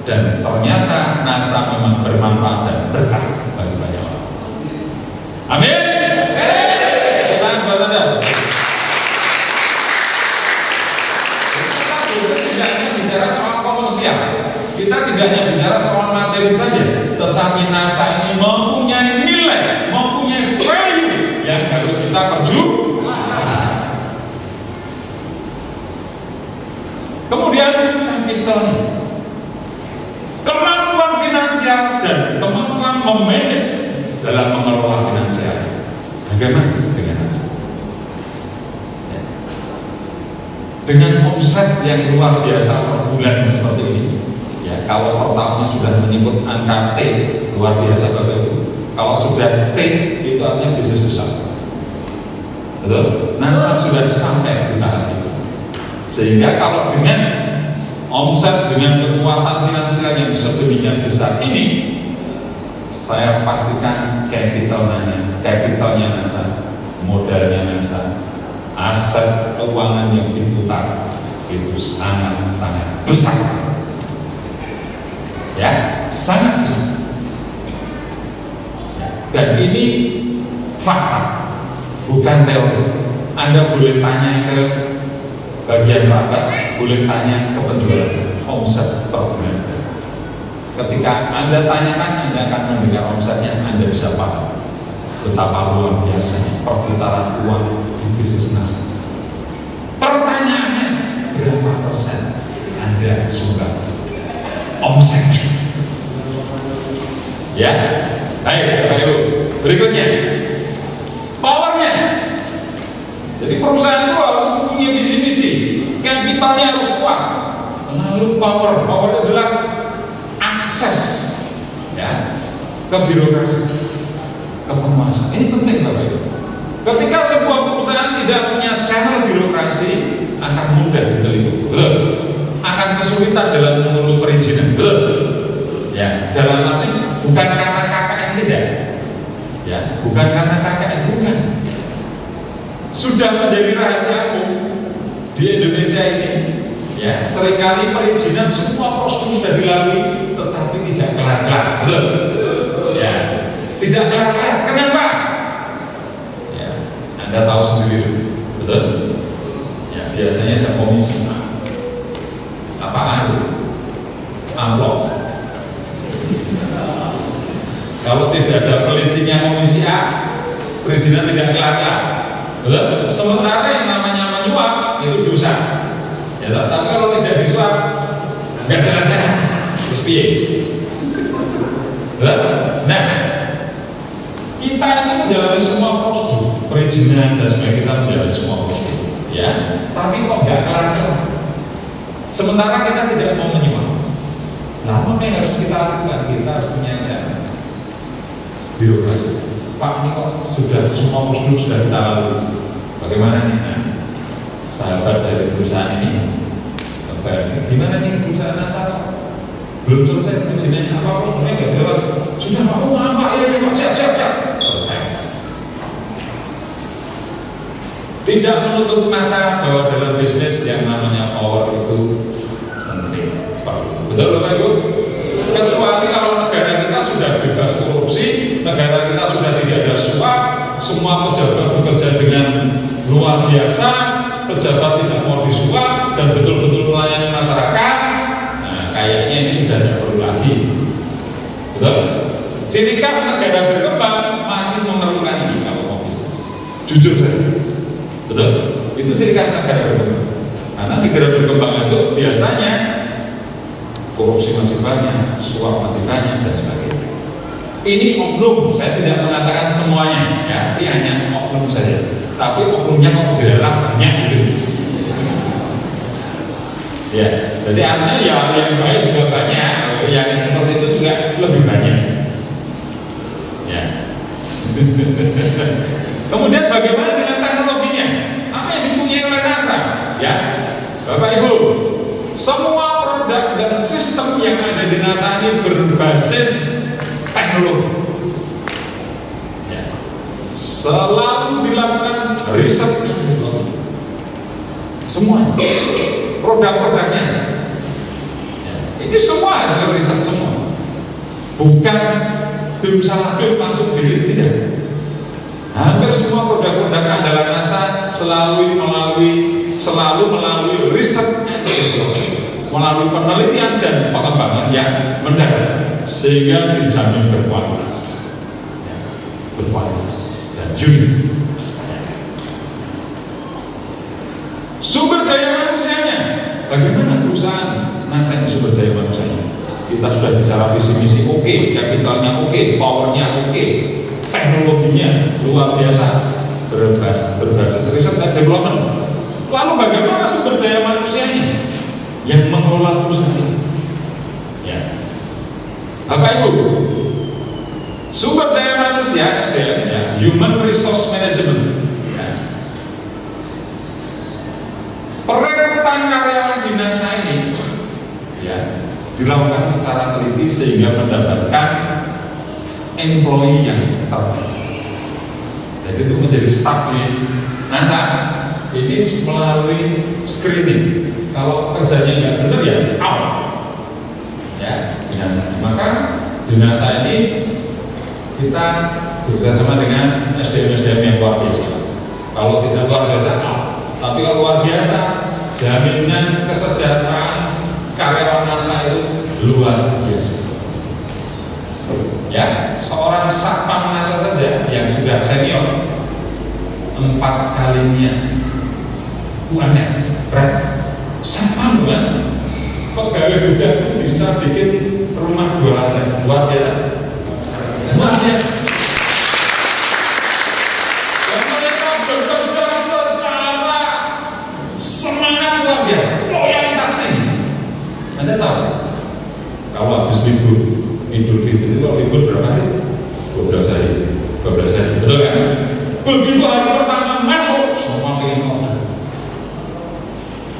Dan ternyata NASA memang bermanfaat dan berkah bagi banyak orang. Amin. Kita buat Anda. Kita tidak hanya bicara soal komersial, kita tidak hanya bicara soal materi saja, tetapi NASA ini mempunyai nilai, mempunyai value yang harus kita perjuangkan. Kemudian kapitalnya, kemampuan finansial dan kemampuan memanage dalam mengelola finansial. Bagaimana dengan NASA? Ya. Dengan omset yang luar biasa per bulan seperti ini, ya, kalau per tahunnya sudah menyebut angka T, luar biasa Bapak Ibu. Kalau sudah T, itu artinya bisnis besar. Betul? NASA sudah sampai di tahap itu. Sehingga kalau dengan omset, dengan kekuatan finansial yang sedemikian besar ini, saya pastikan capitalnya NASA, modalnya NASA, aset keuangan yang diputar itu sangat-sangat besar. Ya, sangat besar. Dan ini fakta, bukan teori. Anda boleh tanya ke bagian rapat, boleh tanya ke penjualan omset per bulan. Ketika Anda tanyakan, Anda akan mendengar omsetnya, Anda bisa paham betapa luar biasanya perputaran uang di bisnis NASA. Pertanyaannya, berapa persen Anda sumbang omsetnya? Ya, baik Bapak Ibu. Berikutnya, powernya. Jadi perusahaan itu harus mempunyai visi-misi, kapitalnya harus kuat. Lalu power adalah akses, ya, ke birokrasi, ke penguasa. Ini penting Bapak Ibu. Ketika sebuah perusahaan tidak punya channel birokrasi, akan mudah diteliti, betul? Akan kesulitan dalam mengurus perizinan, betul? Ya, dalam arti bukan karena KKN tidak, ya, bukan karena KKN, bukan. Sudah menjadi rahasia umum di Indonesia ini, ya, seringkali perizinan semua prosedur sudah dilalui, tetapi tidak kelar-kelar, betul? Ya, tidak kelar-kelar. Kenapa? Ya, Anda tahu sendiri, betul? Ya, biasanya ada komisi. Apaan itu? Amplop. Kalau tidak ada perizinnya komisi A, perizinan tidak kelaka. Sementara yang namanya menyuap itu dosa. Ya, tapi kalau tidak disuap nggak jalan-jalan terus piye? Nah, kita ini menjalani semua prosedur perizinan dan sebagainya, kita menjalani semua prosedur, ya. Tapi kok nggak kelar-kelar? Sementara kita tidak mau menyuap. Nah, apa yang harus kita lakukan? Kita harus punya cara birokrasi. Pak, ini kok sudah semua prosedur sudah kita lalui. Bagaimana nih? Nah, sahabat dari perusahaan ini, gimana nih perusahaan asal? Belum selesai perizinannya, apa prosedurnya nggak jalan? Sudah mau apa? Ya, Pak, siap. Selesai. Tidak menutup mata bahwa dalam bisnis yang namanya power itu penting. Betul Bapak Ibu? Kecuali kalau negara kita sudah bebas korupsi, negara kita sudah tidak ada suap, semua pejabat bekerja dengan luar biasa, pejabat tidak mau disuap dan betul-betul melayani masyarakat. Nah, kayaknya ini sudah tidak perlu lagi. Betul? Ciri khas negara berkembang masih memerlukan ini kalau mau bisnis. Jujur saja. Betul? Itu ciri khas negara berkembang. Karena negara berkembang itu biasanya korupsi masih banyak, suap masih banyak dan sebagainya. Ini oknum, saya tidak mengatakan semuanya, ya, ini hanya oknum saja. Tapi oknumnya kok dalam banyak gitu. Ya, jadi artinya ya yang baik juga banyak, yang seperti itu juga lebih banyak. Ya. Kemudian bagaimana dengan teknologinya? Apa yang dipunyai oleh NASA? Ya, Bapak Ibu, semua produk dan sistem yang ada di NASA ini berbasis teknologi. Ya. Selalu dilakukan riset semua produk-produknya. Ya. Ini semua hasil riset semua. Bukan tim salah tim langsung bikin, tidak. Hampir semua produk-produk andalan NASA selalu melalui riset, melalui penelitian dan pengembangan yang mendalam sehingga dijamin berkualitas, ya, berkualitas dan unik. Sumber daya manusianya, bagaimana perusahaan NASA ini sumber daya manusianya? Kita sudah bicara visi misi oke, kapitalnya oke, powernya oke, teknologinya luar biasa, berbasis riset dan development. Lalu bagaimana sumber daya manusianya yang mengelola perusahaan ini? Ya, Bapak Ibu, sumber daya manusia SDM, ya, Human Resource Management. Ya. Perekrutan karyawan di NASA ini, ya, dilakukan secara teliti sehingga mendapatkan employee yang terbaik. Jadi itu menjadi staff di NASA ini melalui screening. Kalau kerjanya nggak benar ya out, ya, di NASA. Maka di NASA ini kita bekerjasama dengan SDM yang luar biasa. Kalau tidak luar biasa out, tapi kalau luar biasa, jaminan kesejahteraan karyawan NASA itu luar biasa. Ya, seorang satpam NASA saja yang sudah senior 4 kalinya UMR berat. Satpam Mas, pegawai gudang itu bisa bikin rumah 2 lantai, luar biasa. Luar biasa. Dan mereka bekerja secara semangat luar biasa, loyalitas tinggi. Anda tahu, kalau habis libur Idul Fitri itu libur berapa hari? 12 hari. Betul kan? Begitu hari pertama masuk, semua pengen order.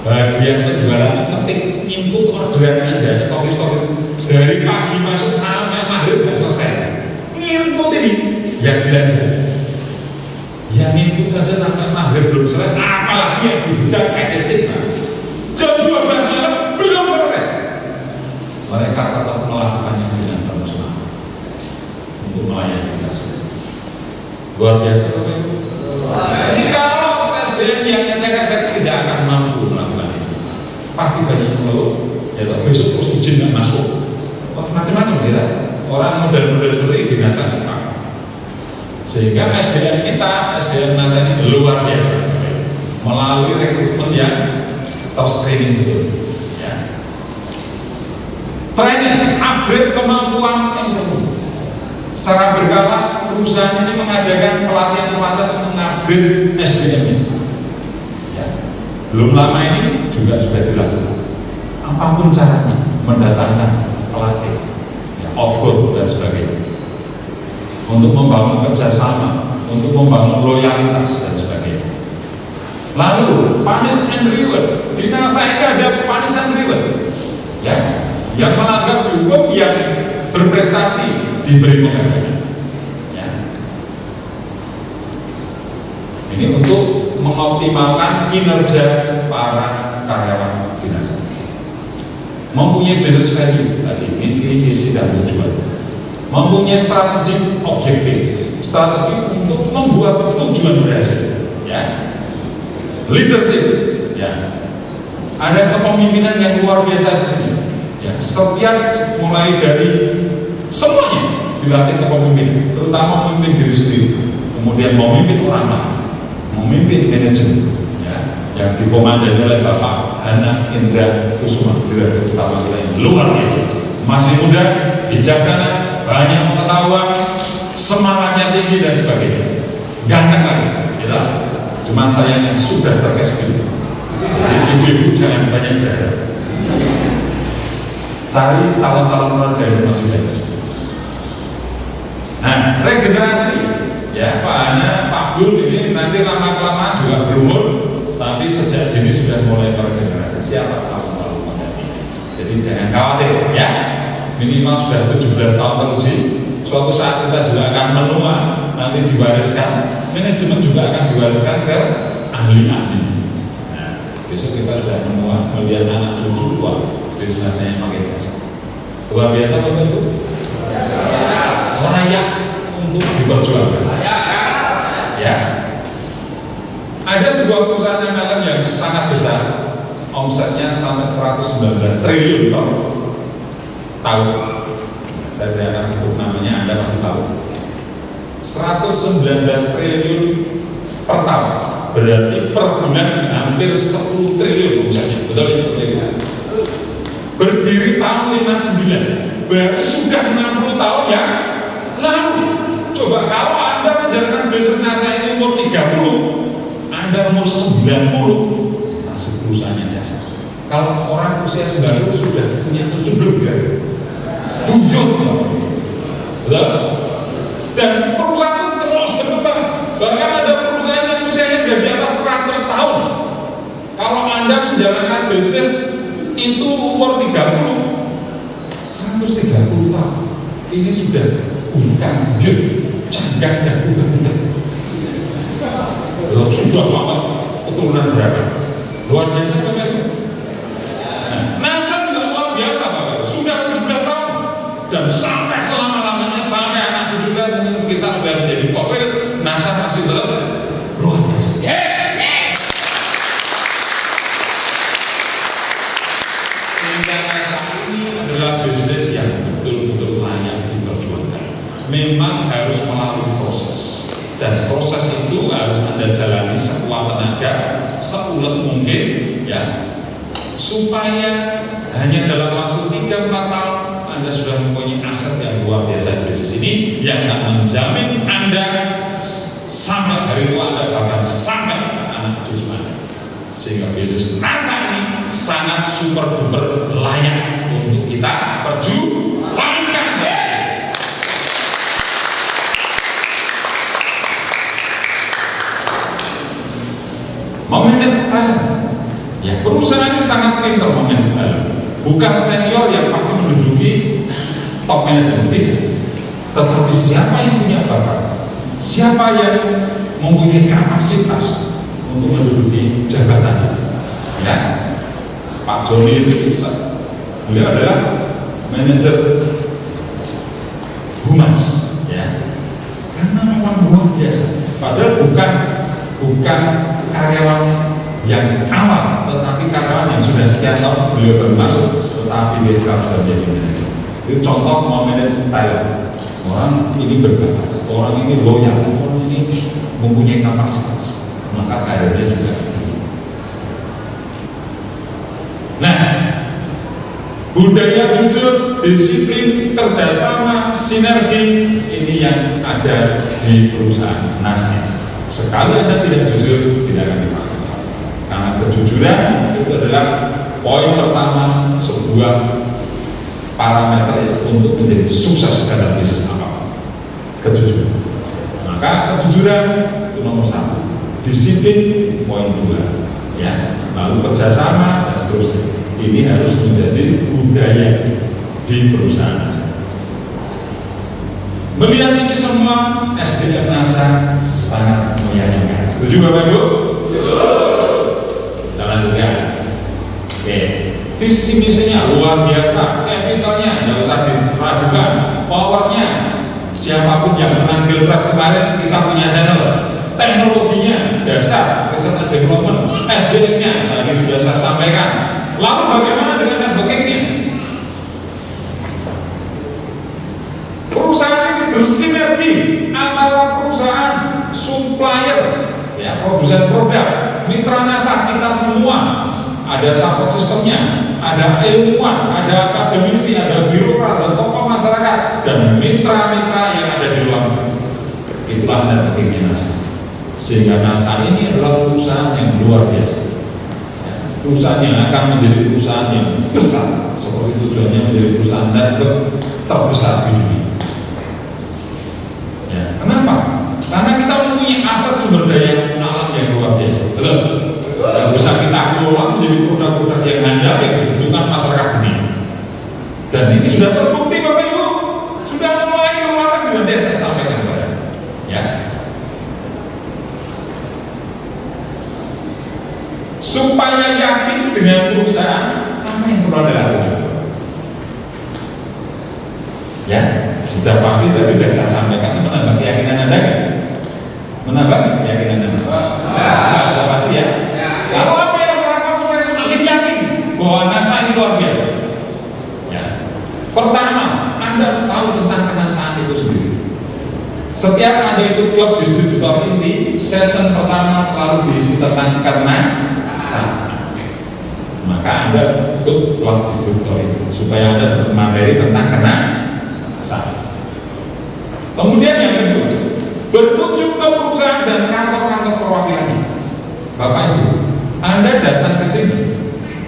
Bagian penjualan penting input orderan Anda, stok dari pagi masuk sampai maghrib sudah selesai. Input ini yang belanja, yang input saja sampai maghrib belum selesai, apalagi yang di gudang packaging jam 12 malam belum selesai. Mereka tetap melakukannya dengan penuh semangat untuk melayani kita semua. Luar biasa, Bapak Ibu. Jadi kalau SDM yang ngecek-ngecek tidak akan mampu melakukan itu, pasti banyak mengeluh. Ya toh besok terus izin nggak masuk, macam-macam ya. Orang model-model seperti ini di NASA Sehingga SDM kita, SDM NASA ini luar biasa melalui rekrutmen yang ter-screening betul ya. Training, upgrade kemampuan ekonomi secara berkala. Perusahaan ini mengadakan pelatihan-pelatihan untuk mengupgrade SDM ini ya. Belum lama ini juga sudah dilakukan apapun caranya mendatangkan pelatih ya, outbound dan sebagainya untuk membangun kerjasama, untuk membangun loyalitas dan sebagainya. Lalu punish and reward, di NASA itu ada punish and reward ya, yang melanggar hukum, yang berprestasi diberi penghargaan ya. Ini untuk mengoptimalkan kinerja para karyawan di NASA. Mempunyai business value tadi, misi dan tujuan, mempunyai strategi objektif, strategi untuk membuat tujuan berhasil ya. Leadership ya, ada kepemimpinan yang luar biasa di sini ya. Setiap mulai dari semuanya dilatih kepemimpinan, terutama memimpin diri sendiri, kemudian memimpin orang lain, memimpin manajemen ya, yang dikomandoi oleh Bapak Hana Indra Kusuma, Direktur Utama kita yang luar biasa, masih muda, bijaksana, banyak pengetahuan, semangatnya tinggi dan sebagainya, ganteng kan ya. Cuma sayangnya sudah terkespi. Ibu-ibu jangan banyak berharap, cari calon-calon warga yang masih banyak. Nah, regenerasi ya, Pak Hana, Pak Gul ini nanti lama-kelamaan juga berumur, tapi sejak dini sudah mulai meregenerasi. Siapa calon-calon penggantinya? Jadi jangan khawatir ya, minimal sudah 17 tahun teruji. Suatu saat kita juga akan menua, nanti diwariskan, manajemen juga akan diwariskan ke ahli-ahli. Nah, besok kita sudah menua, melihat anak cucu tua, bisnisnya pakai jasa. Luar biasa Bapak Ibu? Layak untuk diperjuangkan. Ya. Ada sebuah perusahaan MLM yang sangat besar, omsetnya sampai 119 triliun tahun. Saya tidak akan sebut namanya, Anda pasti tahu. 119 triliun per tahun, berarti per bulan hampir 10 triliun omsetnya. Betul ya? Berdiri tahun 59, berarti sudah 60 tahun ya lalu. Coba kalau Anda menjalankan bisnis NASA ini umur 30, Anda umur 90, masih perusahaannya dasar. Kalau orang usia 90 sudah punya cucu belum ya? 7 betul? Dan perusahaan terus berkembang. Bahkan ada perusahaan yang usianya sudah di atas 100 tahun. Kalau Anda menjalankan bisnis itu umur 30, 130 tahun, ini sudah bukan buyut, canggang dan bukan. Sudah banget keturunan berapa? Luar biasa Bapak Ibu. NASA juga luar biasa Bapak Ibu. Sudah 17 tahun dan sampai selama-lamanya, sampai anak cucu kita sudah menjadi fosil, NASA masih tetap luar biasa. Sehingga NASA ini adalah bisnis yang betul-betul layak diperjuangkan. Memang harus melalui proses, dan proses itu harus Anda jalani sekuat tenaga, seulet mungkin ya, supaya hanya dalam waktu 3-4 tahun Anda sudah mempunyai aset yang luar biasa di bisnis ini, yang akan menjamin Anda sampai hari tua Anda, bahkan sampai anak cucu Anda. Sehingga bisnis NASA ini sangat super duper layak untuk kita perjuangkan. Memanage talent ya, perusahaan ini sangat pintar memanage talent. Bukan senior yang pasti menduduki top management, tetapi siapa yang punya bakat, siapa yang mempunyai kapasitas untuk menduduki jabatan ya. Pak Joni itu beliau adalah manajer humas ya, karena memang luar biasa. Padahal bukan karyawan yang awal, tetapi karyawan yang sudah sekian tahun beliau baru masuk, tetapi dia sekarang sudah menjadi manajer. Itu contoh memanage style orang ini berbakat, orang ini loyal, orang ini mempunyai kapasitas, maka karirnya juga tinggi. Nah, budaya jujur, disiplin, kerjasama, sinergi, ini yang ada di perusahaan NASA. Sekali Anda tidak jujur, tidak akan dipakai. Karena kejujuran itu adalah poin pertama sebuah parameter untuk menjadi sukses dalam bisnis apapun. Kejujuran. Maka kejujuran itu nomor 1. Disiplin poin 2. Ya. Lalu kerjasama dan seterusnya. Ini harus menjadi budaya di perusahaan NASA. Melihat ini semua, SDM NASA sangat meyakinkan. Setuju Bapak Ibu? Kita lanjutkan. Oke. Visi misinya luar biasa, capitalnya nggak usah diragukan, powernya siapapun yang menang Pilpres kemarin kita punya channel. Teknologinya dasar, research and development, SDM-nya tadi sudah saya sampaikan. Lalu bagaimana dengan networking-nya? Perusahaan ini bersinergi antara perusahaan, supplier, ya, produsen produk, mitra NASA kita semua. Ada support sistemnya, ada ilmuwan, ada akademisi, ada birokrat, dan tokoh masyarakat, dan mitra-mitra yang ada di luar negeri. Itulah networking NASA. Sehingga NASA ini adalah perusahaan yang luar biasa. Perusahaan yang akan menjadi perusahaan yang besar, seperti tujuannya menjadi perusahaan network terbesar di dunia. Ya, kenapa? Karena kita mempunyai aset sumber daya alam yang luar biasa. Betul? Yang bisa kita kelola menjadi produk-produk yang handal yang dibutuhkan masyarakat dunia. Dan ini sudah terbukti Bapak Ibu, sudah mulai keluar nanti saya sampaikan kepada ya. Supaya yakin dengan perusahaan, apa yang perlu Anda lakukan? Ya, sudah pasti tadi sudah saya sampaikan, menambah keyakinan Anda kan? Menambah keyakinan Anda? Sudah pasti ya? Lalu apa yang saya lakukan supaya semakin yakin bahwa NASA ini luar biasa? Ya. Pertama, Anda harus tahu tentang kenasaan itu sendiri. Setiap Anda ikut klub distributor inti, session pertama selalu diisi tentang kenasaan. Maka Anda ikut klub distributor itu supaya Anda bermateri tentang kenasaan. Kemudian yang kedua, berkunjung ke perusahaan dan kantor-kantor perwakilannya. Bapak Ibu, Anda datang ke sini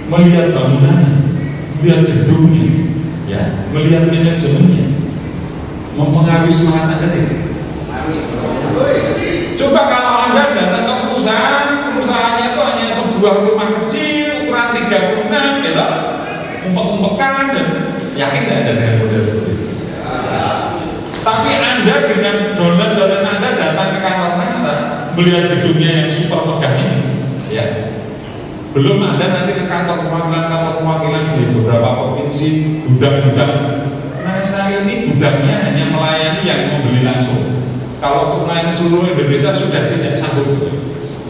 melihat bangunannya, melihat gedungnya, ya, melihat manajemennya, mempengaruhi semangat Anda tidak? Coba kalau Anda datang ke perusahaannya itu hanya sebuah rumah kecil ukuran 36, gitu, umpek-umpekan, dan yakin tidak ada dengan model seperti itu? Tapi Anda dengan dolar-dolar Anda datang ke kantor NASA, melihat gedungnya yang super megah ini, ya. Belum Anda nanti ke kantor perwakilan di beberapa provinsi, gudang-gudang. NASA ini gudangnya hanya melayani yang membeli langsung. Kalau untuk melayani seluruh Indonesia sudah tidak sanggup.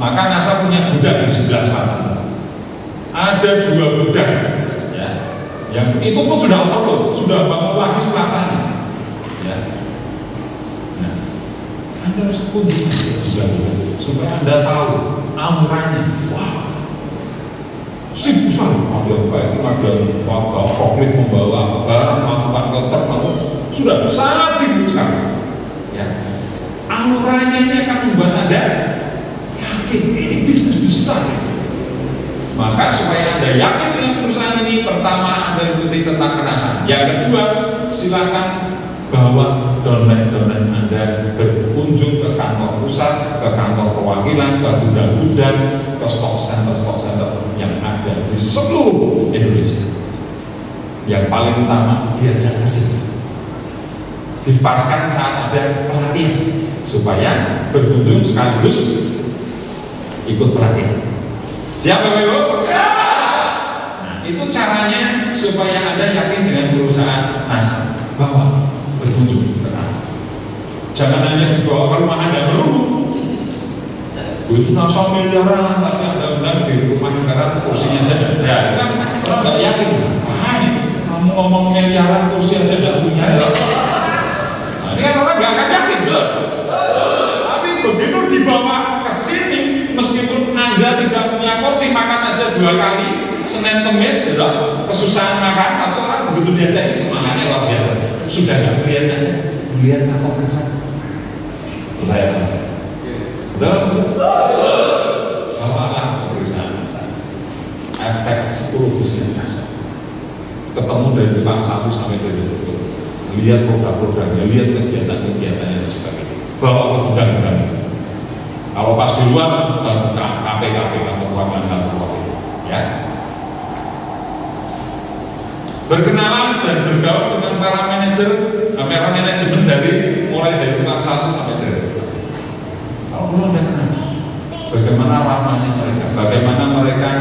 Maka NASA punya gudang di sebelah selatan. Ada 2 gudang, ya. Yang itu pun sudah overload, sudah bangun lagi selatan. Ya. Nah, Anda harus kunjungi supaya Anda tahu amurannya. Wah, sibuk sekali. Ada forklift membawa barang masukkan ke truk, sudah sangat sibuk sekali. Ya. Amurannya ini akan membuat Anda yakin ini bisnis besar. Maka supaya Anda yakin dengan perusahaan ini, pertama Anda ikuti tentang kenasaan. Yang kedua, silakan bawa downline Anda berkunjung ke kantor pusat, ke kantor perwakilan, ke gudang-gudang, ke stock center yang ada di seluruh Indonesia. Yang paling utama, diajak ke sini, dipaskan saat ada pelatihan supaya berkunjung sekaligus ikut pelatihan. Siap Bapak Ibu? Nah, itu caranya supaya Anda yakin dengan perusahaan NASA bahwa berkunjung ke sana. Jangan hanya dibawa ke rumah Anda melulu. Itu NASA miliaran, tapi Anda bilang di rumah negara kursinya saja. Ya, itu kan orang nggak yakin. Wah, kamu ngomong miliaran kursi aja nggak punya ya. Nah, ini Demikian orang nggak akan yakin, betul? Tapi begitu dibawa ke sini, meskipun Anda tidak punya kursi, makan aja 2 kali, Senin Kemis, sudah kesusahan makan, atau orang begitu dia jadi semangatnya luar biasa. Sudah nggak kelihatan, lihat apa perasaan? Saya betul? Bawalah perusahaan NASA, efek psikologisnya NASA. Ketemu dari tukang 1 sampai ke 20, lihat program-programnya, lihat kegiatan-kegiatannya dan sebagainya. Bawa ke gudang-gudang itu. Kalau pas di luar, KPK atau ruangan ya. Berkenalan dan bergaul dengan para manajemen mulai dari tukang 1 sampai dari 20. Kalau belum ada kenal, bagaimana ramahnya mereka, bagaimana mereka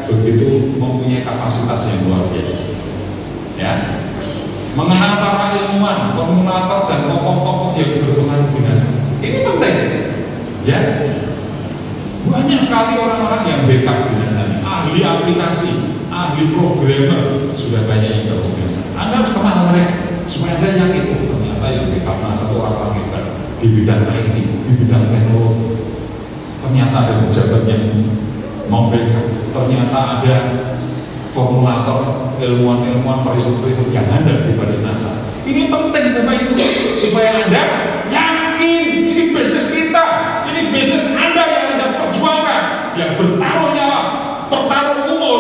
begitu mempunyai kapasitas yang luar biasa, ya. Mengenal para ilmuwan, formulator dan tokoh-tokoh yang berpengaruh di NASA. Ini penting, ya. Banyak sekali orang-orang yang backup di NASA ini, ahli aplikasi, ahli programmer, sudah banyak yang terbiasa. Anda harus kenal mereka supaya Anda yakin, ternyata yang backup NASA itu orang hebat di bidang IT, di bidang teknologi. Ternyata ada pejabat yang membackup, ternyata ada formulator, ilmuwan-ilmuwan, periset-periset yang ada di badan NASA. Ini penting Bapak Ibu, supaya Anda yakin ini bisnis kita, ini bisnis Anda yang Anda perjuangkan, yang bertaruh nyawa, bertaruh umur,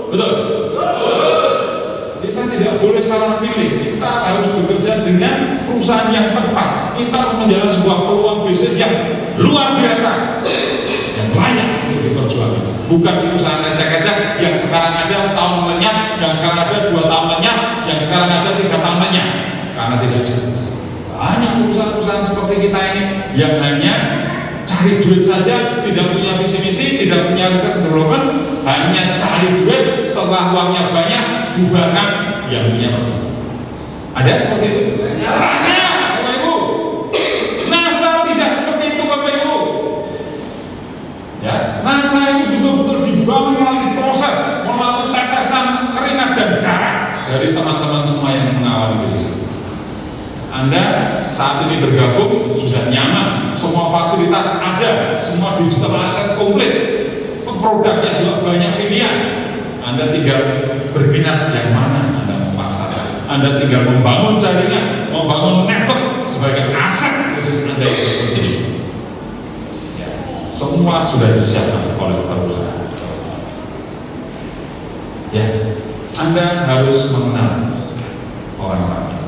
betul? Kita tidak boleh salah pilih, kita harus bekerja dengan perusahaan yang tepat. Kita harus menjalani sebuah peluang bisnis yang luar biasa, yang banyak untuk diperjuangkan. Bukan perusahaan ecek-ecek yang sekarang ada setahun lenyap, yang sekarang ada 2 tahun lenyap, yang sekarang ada 3 tahun lenyap, karena tidak jelas. Banyak perusahaan-perusahaan seperti kita ini yang hanya cari duit saja, tidak punya visi misi, tidak punya riset development, hanya cari duit, setelah uangnya banyak, bubarkan yang punya waktu. Ada seperti itu? Banyak, Bapak Ibu. NASA tidak seperti itu, Bapak Ibu. Ya, NASA itu betul-betul dibangun melalui proses, melalui tetesan keringat dan darah dari teman-teman semua yang mengawali bisnis. Anda saat ini bergabung sudah nyaman, semua fasilitas ada, semua digital aset komplit, produknya juga banyak pilihan. Anda tinggal berminat yang mana Anda mau pasarkan. Anda tinggal membangun jaringan, membangun network sebagai aset bisnis Anda yang seperti ini. Semua sudah disiapkan oleh perusahaan. Ya, Anda harus mengenal orang-orang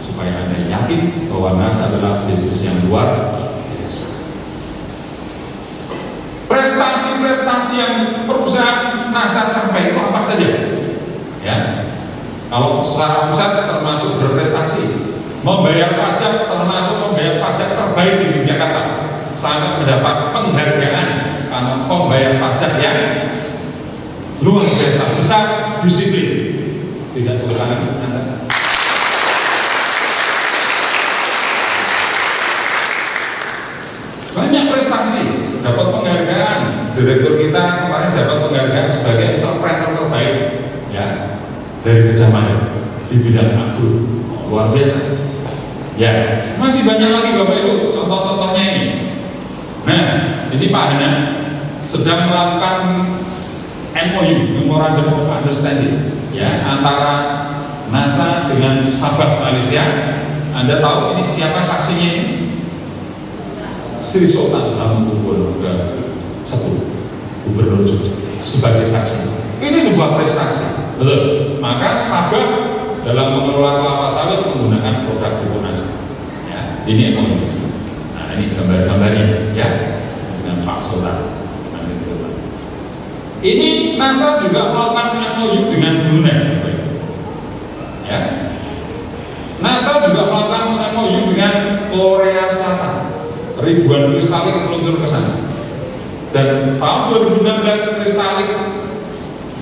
supaya Anda yakin bahwa NASA adalah bisnis yang luar biasa. Prestasi-prestasi yang perusahaan NASA capai itu apa saja? Ya, kalau secara pusat termasuk berprestasi, membayar pajak termasuk membayar pajak terbaik di Jakarta. Sangat mendapat penghargaan karena pembayar pajak yang luar biasa besar, disiplin, tidak berkanan. Banyak prestasi, dapat penghargaan. Direktur kita kemarin dapat penghargaan sebagai entrepreneur terbaik, ya, dari Gajah Mada di bidang agro, luar biasa. Ya, masih banyak lagi Bapak Ibu, contoh-contohnya ini. Nah, ini Pak Hana sedang melakukan MOU, Memorandum of Understanding, ya, antara NASA dengan Sabah Malaysia. Anda tahu ini siapa saksinya ini? Sri Sultan Hamengkubuwono ke-10, Gubernur Jogja, sebagai saksi. Ini sebuah prestasi, betul. Maka Sabah dalam mengelola kelapa sawit menggunakan produk NASA. Ya, ini MOU. Ini gambar-gambarnya, ya, dengan Pak Sultan. Ini NASA juga melakukan MOU dengan Brunei, ya. NASA juga melakukan MOU dengan Korea Selatan. Ribuan kristalik meluncur ke sana. Dan tahun 2016 kristalik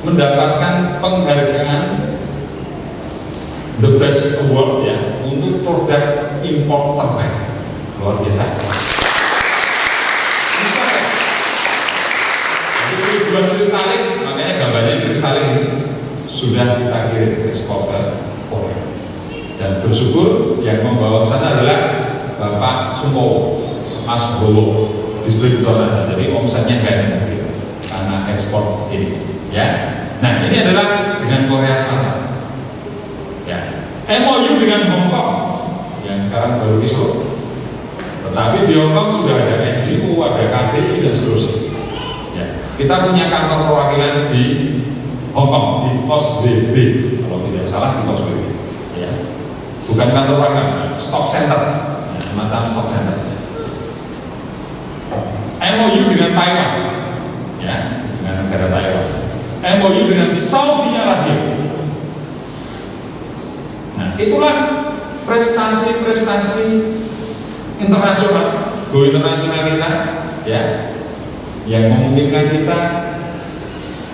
mendapatkan penghargaan The Best Award, ya, untuk produk impor terbaik. Luar biasa. Jadi ribuan kristalik, makanya gambarnya kristalik ini sudah kita kirim ekspor ke Korea. Dan bersyukur yang membawa ke sana adalah Sungkowo, Mas Bowo, distributor nasa. Jadi omsetnya kayak gitu karena ekspor ini, ya. Nah, ini adalah dengan Korea Selatan, ya. MOU dengan Hong Kong yang sekarang baru isu, tetapi di Hong Kong sudah ada NGO, ada KTI dan seterusnya. Ya. Kita punya kantor perwakilan di Hong Kong, di Pos BB, kalau tidak salah di Pos BB, ya. Bukan kantor perwakilan, stock center, ya, semacam stock center. MOU dengan Taiwan, ya, dengan negara Taiwan. MOU dengan Saudi Arabia. Nah, itulah prestasi-prestasi internasional, go internasional kita, ya, yang memungkinkan kita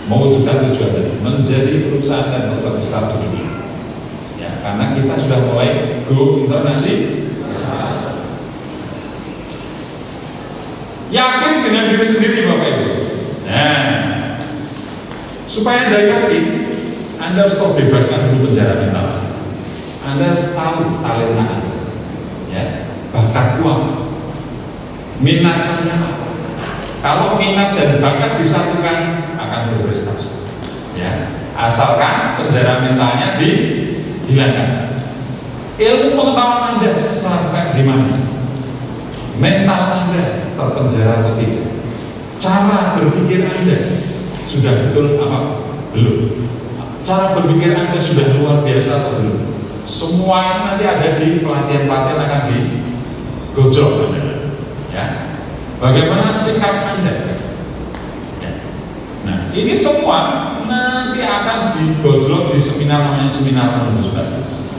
mewujudkan tujuan tadi, menjadi perusahaan dan terbesar di dunia. Ya, karena kita sudah mulai go internasional. Yakin dengan diri sendiri, Bapak Ibu. Nah, supaya Anda yakin, Anda harus bebaskan dulu penjara mental. Anda harus tahu talenta Anda, ya, bakat kuat, minat saya apa. Kalau minat dan bakat disatukan akan berprestasi, ya. Asalkan penjara mentalnya dihilangkan. Ilmu pengetahuan Anda sampai di mana? Mental Anda terpenjara atau tidak? Cara berpikir Anda sudah betul apa belum? Cara berpikir Anda sudah luar biasa atau belum? Semua nanti ada di pelatihan-pelatihan akan digojok, ya. Bagaimana sikap Anda? Ya. Nah, ini semua nanti akan digojlok di seminar, namanya seminar menembus batas.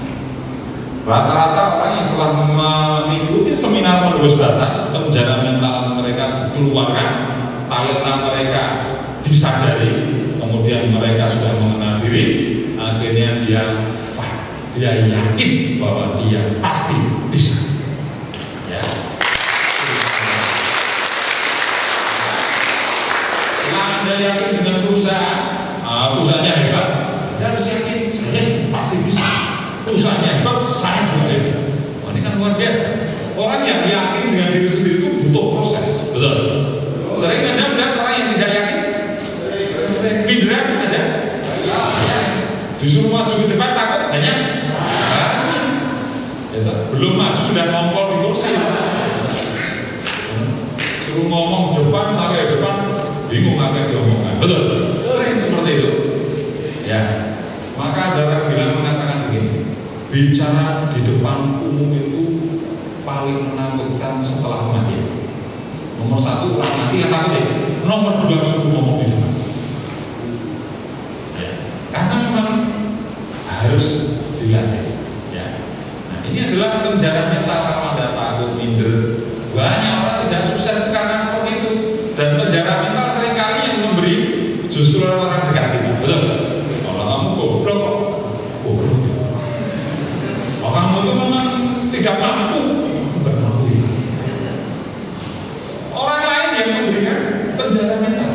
Rata-rata orang yang telah mengikuti seminar menembus batas, penjara mental mereka dikeluarkan, talenta mereka disadari, kemudian mereka sudah mengenal diri, akhirnya dia yakin bahwa dia pasti bisa, ya. Setelah Anda yakin dengan perusahaannya hebat, Anda harus yakin saya pasti bisa. Perusahaannya hebat, saya juga hebat. Oh, ini kan luar biasa. Orang yang yakin dengan diri sendiri itu butuh proses, betul. Sering Anda melihat orang yang tidak yakin, minderan ada, disuruh maju ke depan takut banyak. Belum maju sudah ngompol di kursi. Suruh ngomong depan sampai depan bingung apa yang diomongkan. Betul. Sering seperti itu. Ya. Maka ada orang bilang mengatakan begini, bicara di depan umum itu paling menakutkan setelah kematian. Nomor satu orang mati yang takut ya. Nomor dua suruh ngomong di depan. Ya. Karena memang harus dilatih. Ini adalah penjara mental. Kalau Anda takut, minder, banyak orang tidak sukses karena seperti itu. Dan penjara mental seringkali yang memberi justru orang dekat kita, betul? Kalau kamu goblok, kalau kamu itu memang tidak mampu, bermampu. Orang lain yang memberikan penjara mental.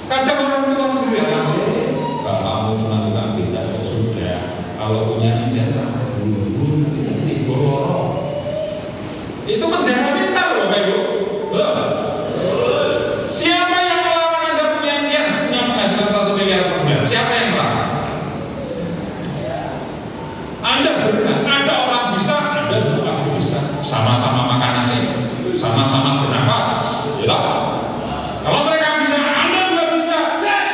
Kadang orang tua sendiri yang kamu cuma tukang becak sudah. Kalau punya ide rasa buru-buru nanti bororo. Itu penjara mental loh, Bapak Ibu. Siapa yang melarang Anda punya impian, punya penghasilan 1 miliar per bulan? Siapa yang melarang? Anda berhak. Ada orang bisa, Anda juga pasti bisa. Sama-sama makan nasi, sama-sama bernafas. Ya. Kalau mereka bisa, Anda juga bisa. Yes.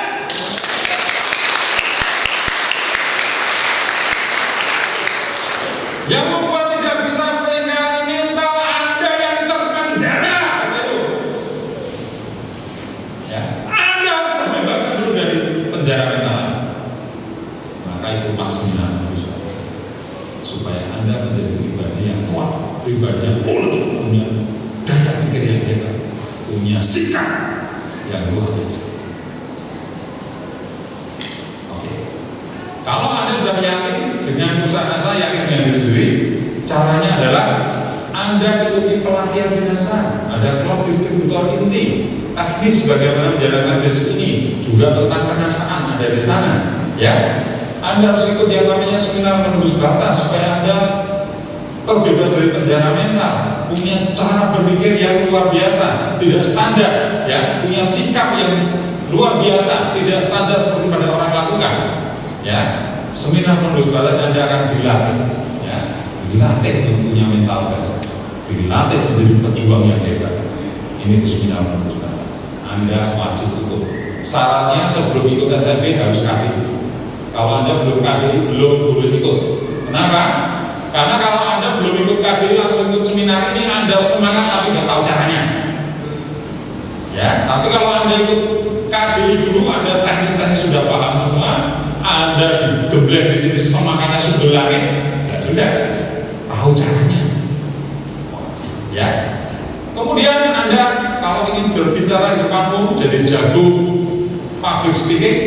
Yang membuat tidak bisa seringkali mental Anda yang terpenjara, itu. Ya, Anda harus terbebaskan dulu dari penjara mental. Maka itu maksimal supaya Anda menjadi pribadi yang kuat, pribadi yang ulet, punya daya pikir yang hebat, punya sikap yang luar biasa. Oke. Kalau Anda sudah yakin dengan usaha saya, yakin dengan diri sendiri, caranya adalah Anda ikuti pelatihan berdasar. Ada klub distributor inti, teknis bagaimana menjalankan bisnis ini, juga tentang penasaan ada di sana. Ya, Anda harus ikut yang namanya seminar menembus batas supaya Anda terbebas dari penjara mental, punya cara berpikir yang luar biasa, tidak standar, ya, punya sikap yang luar biasa, tidak standar seperti pada orang lakukan, ya. Seminar penerus balas Anda akan dilatih, ya, dilatih untuk punya mental baca, dilatih menjadi pejuang yang hebat. Ini di seminar penerus balas. Anda wajib ikut. Syaratnya sebelum ikut SMP harus KPI. Kalau Anda belum KPI, belum boleh ikut. Kenapa? Karena kalau Anda belum ikut KPI langsung ikut seminar ini, Anda semangat tapi nggak tahu caranya. Ya, tapi kalau Anda ikut KPI dulu, Anda teknis-teknis sudah paham semua, Anda digembleng di sini semangatnya sudah langit, ya sudah tahu caranya. Ya. Kemudian Anda kalau ingin berbicara di depan umum jadi jago public speaking,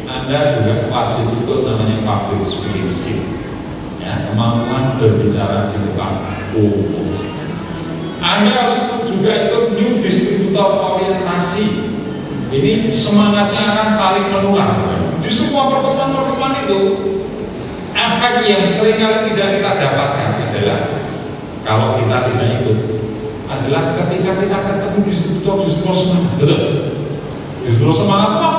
Anda juga wajib ikut namanya public speaking skill. Ya, kemampuan berbicara di depan umum. Anda harus juga ikut new distributor orientasi. Ini semangatnya akan saling menular. Di semua pertemuan-pertemuan itu, efek yang seringkali tidak kita dapatkan adalah kalau kita tidak ikut, adalah ketika kita ketemu distributor semangat, betul? Distributor semangat kok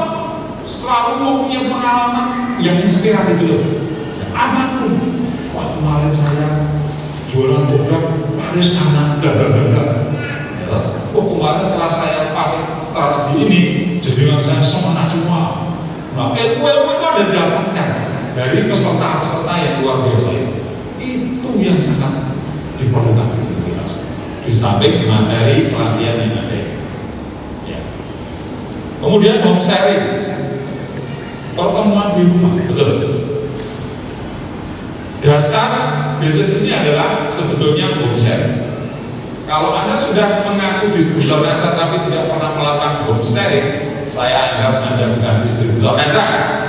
selalu mau punya pengalaman yang inspiratif, betul? Apapun, wah kemarin saya jualan produk Paris kanan, oh kemarin setelah saya pakai strategi ini, jaringan saya semangat semua. Nah, ilmu itu ada dapatkan dari peserta-peserta yang luar biasa itu yang sangat diperlukan di samping materi pelatihan yang ada. Ya. Kemudian home sharing, pertemuan di rumah, betul. Dasar bisnis ini adalah sebetulnya home sharing. Kalau Anda sudah mengaku distributor jasa tapi tidak pernah melakukan home sharing, saya anggap Anda bukan distributor jasa,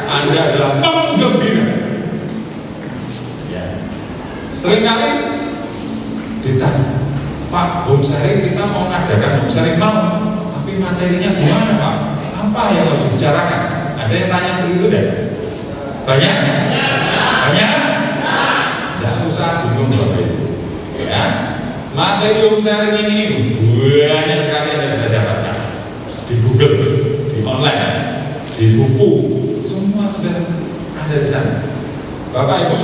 Anda adalah penggembira. Ya. Seringkali ditanya, Pak, home sharing kita mau mengadakan home sharing mau, tapi materinya gimana Pak? Apa yang harus dibicarakan? Ada yang tanya begitu deh? Banyak? Banyak? Tidak usah bingung Bapak Ibu. Ya, materi home sharing ini banyak sekali yang bisa dapatkan di Google, di online, di buku, semua sudah ada di sana. Bapak Ibu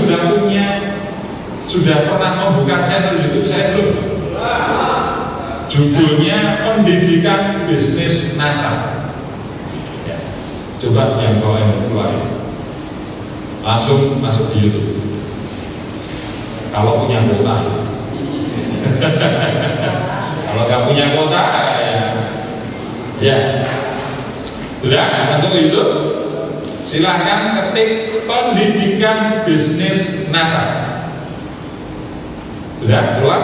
sudah pernah membuka channel YouTube saya belum? Judulnya Pendidikan Bisnis NASA. Ya. Coba yang bawa yang keluar langsung masuk di YouTube. Kalau punya kuota. Kalau nggak punya kuota, ya sudah masuk ke YouTube. Silahkan ketik Pendidikan Bisnis NASA. Sudah keluar?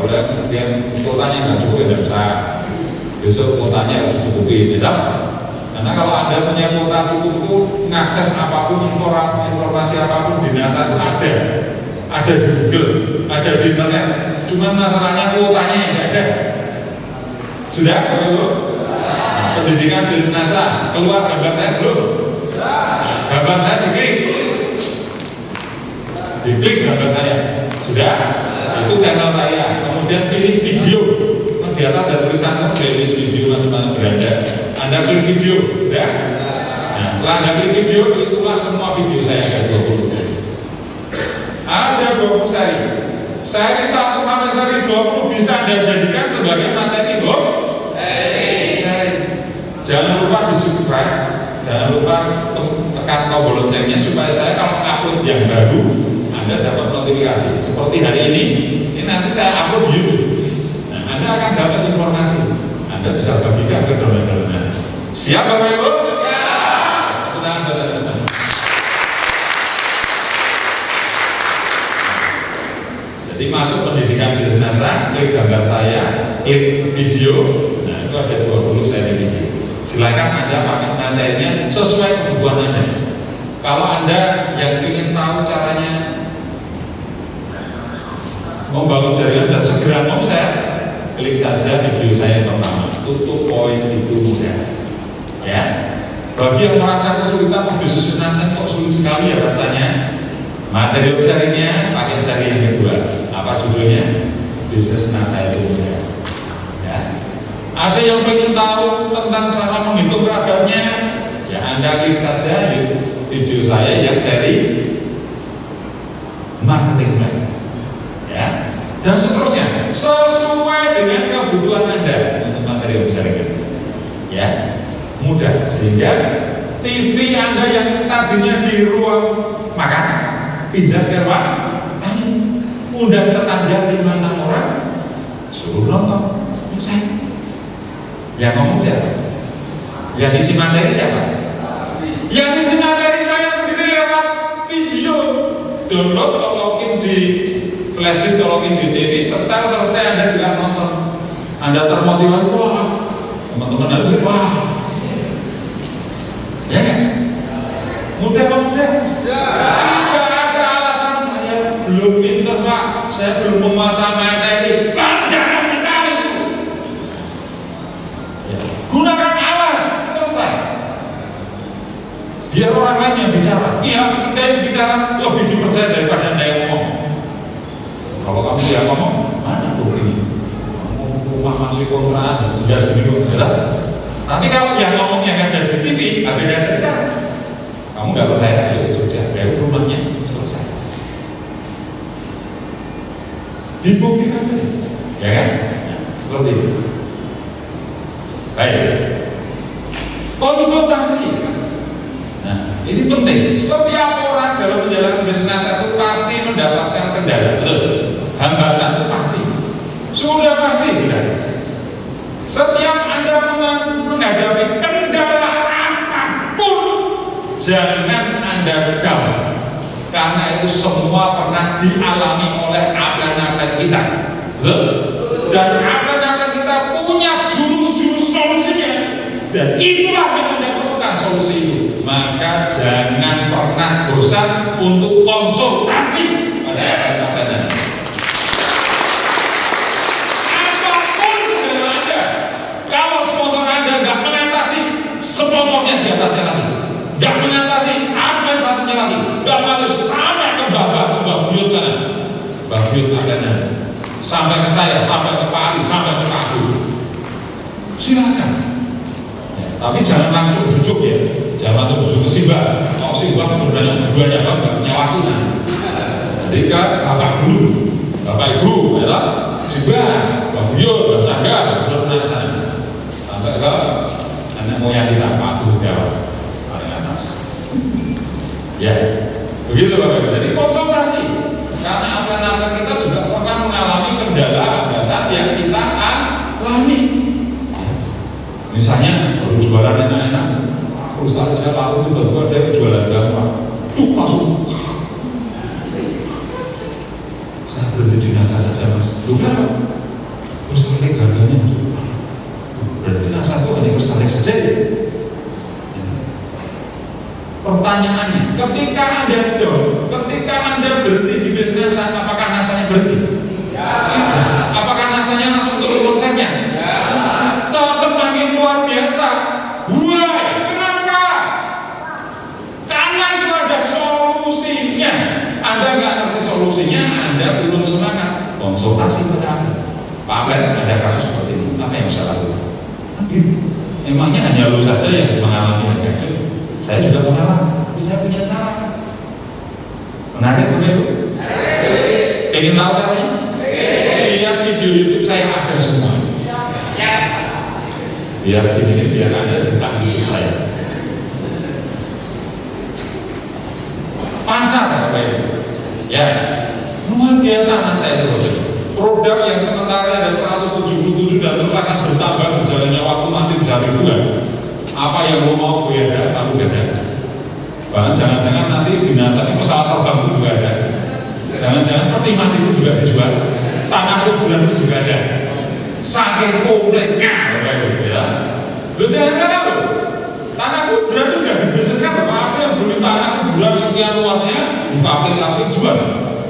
Udah kemudian kuotanya nggak cukup, tidak bisa besok kuotanya harus dicukupi, tidak? Karena kalau Anda punya kuota cukup itu mengakses apapun informasi apapun di NASA itu ada di Google, ada di internet. Cuma masalahnya kuotanya yang nggak ada. Sudah, Bapak Ibu? Pendidikan di NASA keluar gambar saya belum? Gambar saya diklik gambar saya. Sudah? Itu channel saya. Kemudian pilih video. Di atas ada tulisan playlist video macam-macam berada. Anda klik video, sudah? Nah, setelah Anda klik video, itulah semua video saya ada 20. Ada 20 seri. Seri 1 sampai seri 20 bisa Anda jadikan sebagai materi seri. Jangan lupa di subscribe, jangan lupa tekan tombol loncengnya supaya saya kalau upload yang baru Anda dapat notifikasi. Seperti hari ini nanti saya upload di YouTube. Nah, Anda akan dapat informasi. Anda bisa bagikan ke download-download. Siap Bapak Ibu? Siap. Tepuk tangan buat Anda semua. Jadi masuk pendidikan bisnis NASA, klik gambar saya, klik video. Nah itu ada 20 seri video. Silakan Anda pakai materinya sesuai kebutuhan Anda. Kalau Anda yang ingin tahu caranya membangun jaringan dan segera share, klik saja video saya yang pertama. Tutup poin itu mudah. Ya. Bagi yang merasa kesulitan bisnis NASA kok sulit sekali ya rasanya, materi sharingnya pakai seri yang kedua. Apa judulnya? Bisnis NASA itu mudah. Ya. Ada yang ingin tahu tentang cara menghitung radarnya? Ya Anda klik saja video saya yang seri marketing plan. Ya. Dan seterusnya sesuai dengan kebutuhan Anda untuk materi yang saya ya mudah, sehingga TV Anda yang tadinya di ruang makan pindah ke ruang tamu, undang tetangga 5-6 orang, suruh nonton, selesai. Yang ngomong siapa? Yang isi materi siapa? Yang isi materi saya sendiri lewat video, download, colokin di flash disk, colokin di TV, setelah selesai Anda juga nonton. Anda termotivasi, wah, teman-teman harus wah, ya kan? Mudah apa mudah? Tidak ada alasan saya belum pintar Pak, saya belum menguasai materi. Jangan mental itu. Ya. Gunakan alat, selesai. Biar orang lain yang bicara. Iya, kita yang bicara lebih dipercaya daripada Anda yang ngomong. Kalau kamu yang ngomong, mana tuh ini? Rumah masih kontraan, jelas begitu, jelas. Tapi kalau yang ngomongnya kan dari TV, beda cerita. Kamu nggak percaya, ayo ke Jogja, dari rumahnya selesai. Dibuktikan saja, ya kan? Ya, seperti itu. Baik. Konsultasi. Nah, ini penting. Setiap orang dalam menjalankan bisnis itu pasti mendapatkan kendala, betul? Hambatan itu pasti. Sudah pasti tidak. Setiap Anda menghadapi kendala apapun, jangan Anda down, karena itu semua pernah dialami oleh atlet-atlet kita. Dan atlet-atlet kita punya jurus-jurus solusinya, dan itulah yang Anda perlukan solusi itu. Maka jangan pernah bosan untuk konsultasi pada atlet-atletnya. Sponsornya di atasnya lagi, gak mengatasi atlet satunya lagi, gak malah sampai ke Mbak Buyut sana, Mbak Buyut atletnya, sampai ke saya, sampai ke Pak Ali, sampai ke Pak Agung. Silakan. Ya, tapi jangan langsung bujuk ya, jangan langsung bujuk ke Simba. Kalau Simba kemudian banyak banget, gak punya waktu nah. Jadi ke Bapak Guru, Bapak Ibu, ya Simba, Mbak Buyut, Mbak Cangga, benar-benar sana, sampai ke anak moyang kita, Pak Agus Setiawan paling atas. Ya, begitu Bapak Ibu. Jadi konsultasi, karena atlet-atlet kita juga pernah mengalami kendala hambatan yang kita alami. Misalnya baru jualan enak-enak, perusahaan saya lalu tiba-tiba ada jualan gampang, langsung saya berhenti di NASA saja Mas. Lu kenapa? Terus tertarik harganya berarti NASA itu hanya tertarik saja. Pertanyaannya, ketika Anda berhenti di bisnis NASA, apakah NASA-nya berhenti? Tidak. Apakah NASA-nya langsung turun konsepnya? Tetap makin luar biasa. Why? Kenapa? Karena itu ada solusinya. Anda nggak ngerti solusinya, Anda turun semangat. Konsultasi pada Anda. Pak Ben, ada kasus seperti ini. Apa yang bisa lakukan? Emangnya hanya lu saja yang mengalami hal itu? Saya juga mengalami, tapi saya punya cara. Menarik Bapak Ibu? Pengen tahu caranya? Lihat video YouTube saya ada semua. Biar ada tentang YouTube saya. Pasar Bapak Ibu. Ya, luar biasa saya itu. Produk yang sementara ada 177 dan terus akan bertambah berjalannya waktu nanti menjadi 2. Apa yang lo mau gue ada, aku gak ada. Bahkan jangan-jangan nanti binatang pesawat terbang itu juga ada. Jangan-jangan peti mati itu juga dijual. Tanah kuburan itu juga ada. Saking kompleknya, ya. Lo jangan-jangan lo, tanah kuburan itu sudah dibisniskan. Bapak ada yang beli tanah kuburan sekian luasnya, di pabrik-pabrik jual.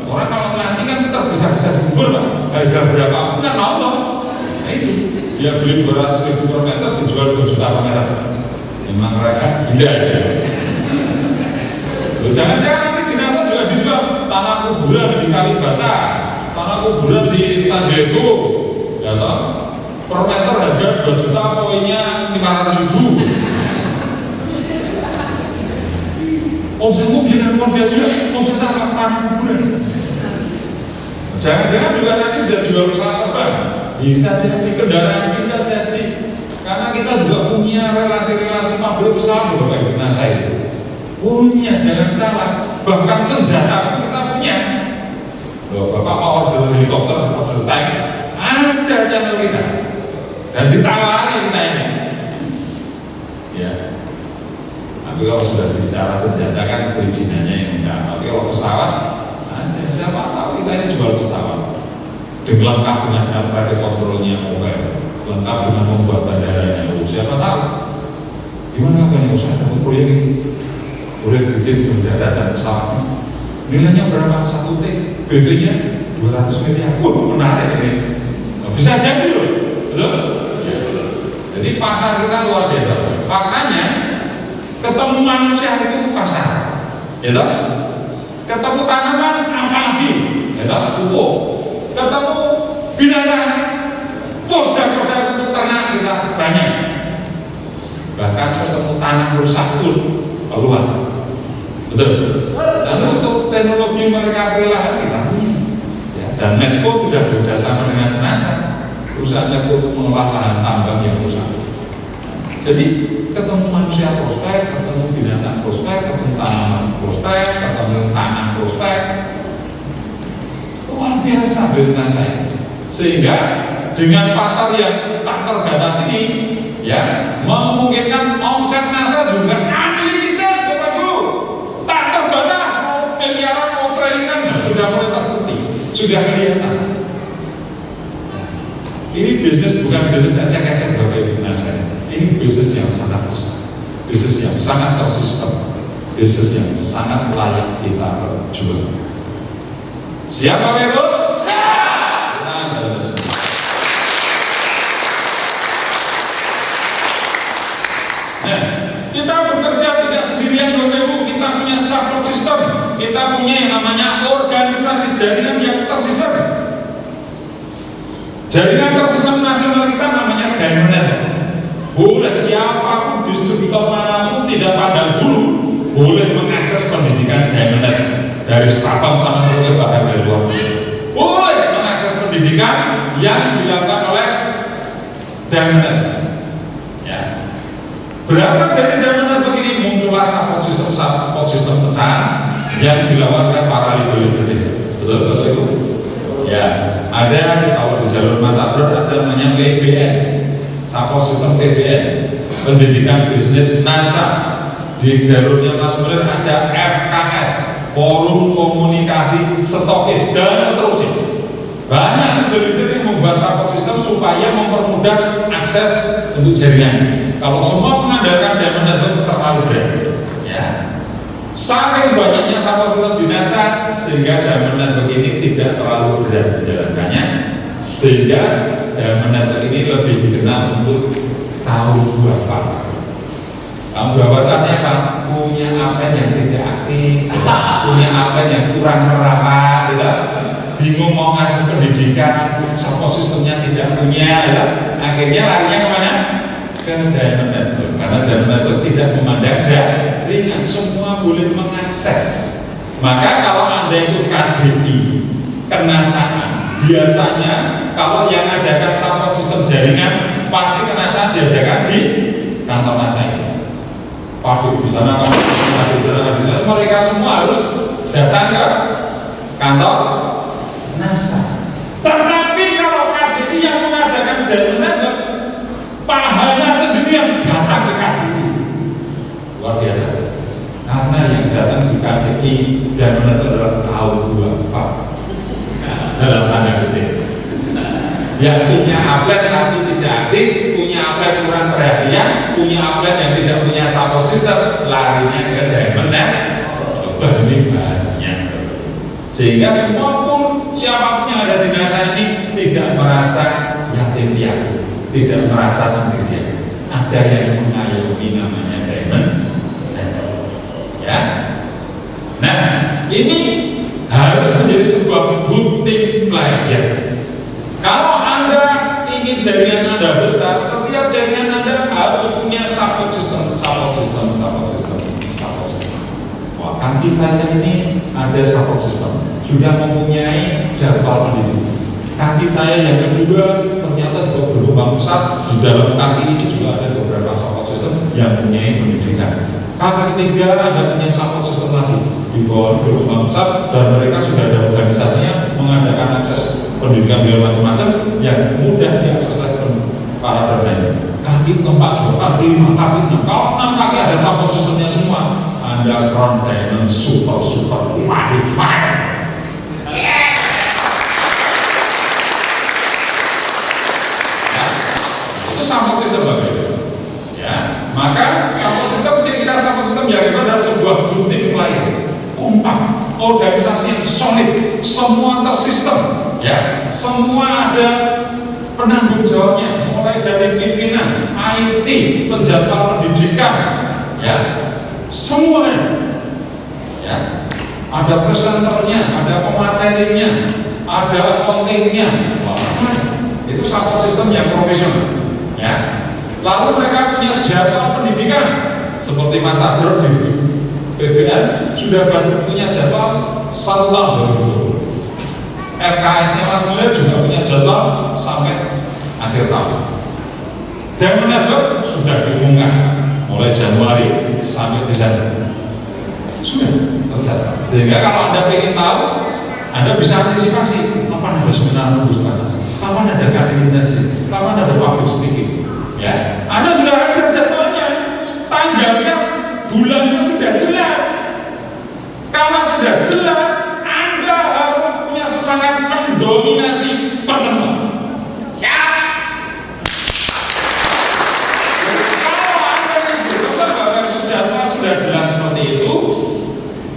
Orang kalau nanti kan terbesar-besar kubur Pak, harga berapa pun kan mau toh. Nah itu, dia beli 200.000 per meter, dijual 2 juta per meter. Memang mereka gila ya. Loh, jangan-jangan nanti di NASA juga dijual tanah kuburan di Kalibata tanah kuburan di San Diego, ya toh, per meter harga 2 juta, poinnya 500.000. Omsetmu biar luar biasa, omset tanah kuburan. Jangan-jangan juga nanti bisa jual pesawat terbang, bisa jadi kendaraan, bisa jadi, karena kita juga punya relasi-relasi pabrik pesawat Bapak Ibu. Nah saya punya, jangan salah, bahkan senjata pun kita punya. Bapak mau order helikopter, order tank, ada channel kita, dan ditawari kita ini. Ya, tapi kalau sudah bicara senjata kan perizinannya yang enggak. Tapi kalau pesawat, ada siapa tahu kita ini jual pesawat, lengkap dengan traffic controlnya mobile, lengkap dengan membuat bandaranya. Siapa tahu? Gimana kan yang usaha dapat proyek ini? Proyek bikin bandara dan pesawatnya, nilainya berapa? 1 T, BV-nya 200 miliar. Menarik ini. Bisa jadi loh, betul? Jadi pasar kita luar biasa. Faktanya, ketemu manusia itu pasar, ya toh? Ketemu tanaman apa lagi, ya toh? Pupuk. Ketemu binatang, produk-produk untuk ternak kita banyak. Bahkan ketemu tanah rusak pun keluar, betul? Dan untuk teknologi mereka lahan kita punya, ya. Dan Medco sudah bekerjasama dengan NASA, perusahaan Medco mengolah lahan tambang yang rusak. Jadi ketemu manusia prospek, ketemu binatang prospek, ketemu tanaman prospek, ketemu tanah prospek, luar biasa bisnis saya. Sehingga dengan pasar yang tak terbatas ini, ya, memungkinkan omset NASA juga unlimited, Bapak Ibu, tak terbatas, mau miliaran, mau triliunan, sudah mulai terbukti, sudah kelihatan. Ini bisnis bukan bisnis ecek-ecek Bapak Ibu NASA. Ini bisnis yang sangat besar, bisnis yang sangat tersistem, bisnis yang sangat layak kita jual. Siap Bapak Ibu? Siap! Nah, kita bekerja tidak sendirian Bapak Ibu, kita punya support system, kita punya yang namanya organisasi jaringan yang tersistem. Jaringan tersistem nasional kita namanya Diamond. Boleh siapapun, distributor manapun tidak pandang bulu, boleh mengakses pendidikan Diamond dari Sabang sampai Merauke, bahkan dari luar negeri. Boleh mengakses pendidikan yang dilakukan oleh Diamond. Ya. Berasal dari Diamond begini muncullah support system pecahan yang dilakukan oleh para leader. Betul itu? Ya, ada kalau di jalur Mas Abdur ada namanya PBN. Support system PBN, pendidikan bisnis NASA. Di jalurnya Mas Mulir ada FKS, forum komunikasi stokis, dan seterusnya. Banyak leader yang membuat support system supaya mempermudah akses untuk jaringan. Kalau semua mengandalkan Diamond itu terlalu berat, ya. Saking banyaknya support system di NASA sehingga Diamond ini tidak terlalu berat menjalankannya, sehingga Diamond ini lebih dikenal untuk tahu buatan. Tahu buatannya apa? Punya apa yang tidak aktif, punya apa yang kurang merawat, gitu. Bingung mau ngakses pendidikan, support sistemnya tidak punya, gitu. Akhirnya larinya kemana? Ke Diamond. Karena Diamond tidak memandang jaringan, semua boleh mengakses. Maka kalau Anda ikut KDI, kenasaan, biasanya kalau yang adakan support sistem jaringan pasti kenasaan diadakan di kantor NASA. Pabrik di sana, di sana, mereka semua harus datang ke kantor NASA. Tetapi kalau KDI yang mengadakan Diamond, pahanya sendiri yang datang ke KDI. Luar biasa. Karena yang datang ke KDI Diamond adalah tahu apa. Dalam tanda kutip, yang punya upline tapi tidak aktif, punya upline kurang perhatian, punya upline yang tidak punya support system, larinya ke Diamond lebih banyak. Sehingga semua pun siapapun yang ada di NASA ini tidak merasa yatim piatu, tidak merasa sendirian. Ada yang mengayomi namanya Diamond. Ya. Nah, ini harus menjadi sebuah good team player. Kalau Anda ingin jaringan Anda besar, setiap jaringan Anda harus punya support system. Wah, kaki saya ini ada support system, sudah mempunyai jadwal pendidikan. Kaki saya yang kedua ternyata juga berkembang pesat. Di dalam kaki ini juga ada beberapa support system yang mempunyai pendidikan. Kaki ketiga ada punya support system lagi di bawah berkembang pesat, dan mereka sudah ada organisasinya mengadakan akses pendidikan biar macam-macam yang mudah diakses oleh para donatur. Kaki 4 juga, kaki 5, kaki 6, kalau 6 kaki ada support systemnya semua. Anda keren, super qualified. Itu support system bagaimana? Ya, maka support system, ciri-ciri support system yang itu adalah sebuah good team player, kompak, organisasi yang solid, semua tersistem, ya, semua ada penanggung jawabnya, mulai dari pimpinan, IT, penjadwal pendidikan, ya, semuanya, ya, ada presenternya, ada pematerinya, ada kontennya, macam-macam. Itu support system yang profesional, ya. Lalu mereka punya jadwal pendidikan, seperti Mas Agro di BBN sudah punya jadwal 1 tahun 2020. FKS-nya Mas Mulya juga punya jadwal sampai akhir tahun. Dan menabur sudah diumumkan mulai Januari sampai Desember. Sudah tercatat. Sehingga kalau Anda ingin tahu, Anda bisa antisipasi kapan ada seminar khusus batas, kapan ada kajian intensif, kapan ada public speaking. Ya, Anda sudah ada jadwalnya, tanggalnya, bulannya sudah jelas. Kalau sudah jelas, Anda harus punya semangat mendominasi pertemuan. Sudah jelas seperti itu,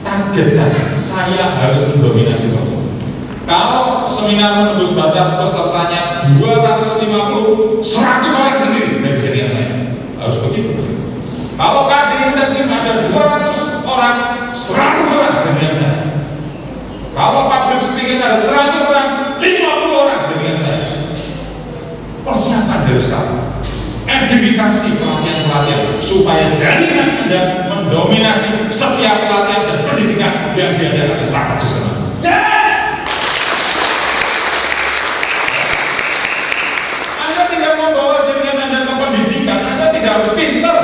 targetnya saya harus mendominasi pertemuan. Kalau seminar menembus batas pesertanya 250, 100 orang sendiri dari jaringan saya, harus begitu. Kalau kajian intensif ada 200 orang, 100 orang jaringan saya. Kalau public speaking ada 100 orang, 50 orang jaringan saya. Persiapan dari sekarang. Edifikasi pelatihan-pelatihan supaya jaringan Anda mendominasi setiap pelatihan dan pendidikan yang diadakan di support system. Yes! Anda tidak membawa jaringan Anda ke pendidikan, Anda tidak harus pinter.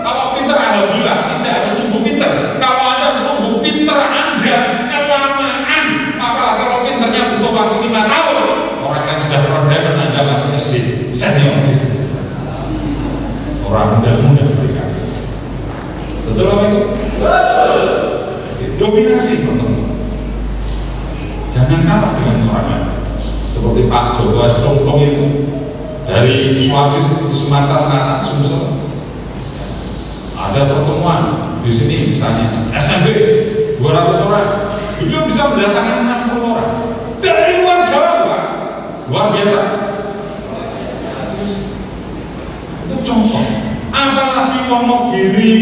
Kalau pinter alhamdulillah, tidak harus tunggu pinter. Kalau Anda harus tunggu pinter, Anda kelamaan. Apalagi kalau pinternya butuh waktu 5 tahun. Orang yang sudah rendah, Anda masih SD senior. Orang muda berikan. Betul apa itu? Dominasi pertemuan. Jangan kalah dengan orang lain. Seperti Pak Joko Estrompong itu dari Sulawesi Sumatera Selatan, Sumsel. Ada pertemuan di sini misalnya SMB 200 orang, beliau bisa mendatangkan 60 orang dari luar Jawa, Pak. Luar biasa. Itu contoh. Apalagi Wonogiri,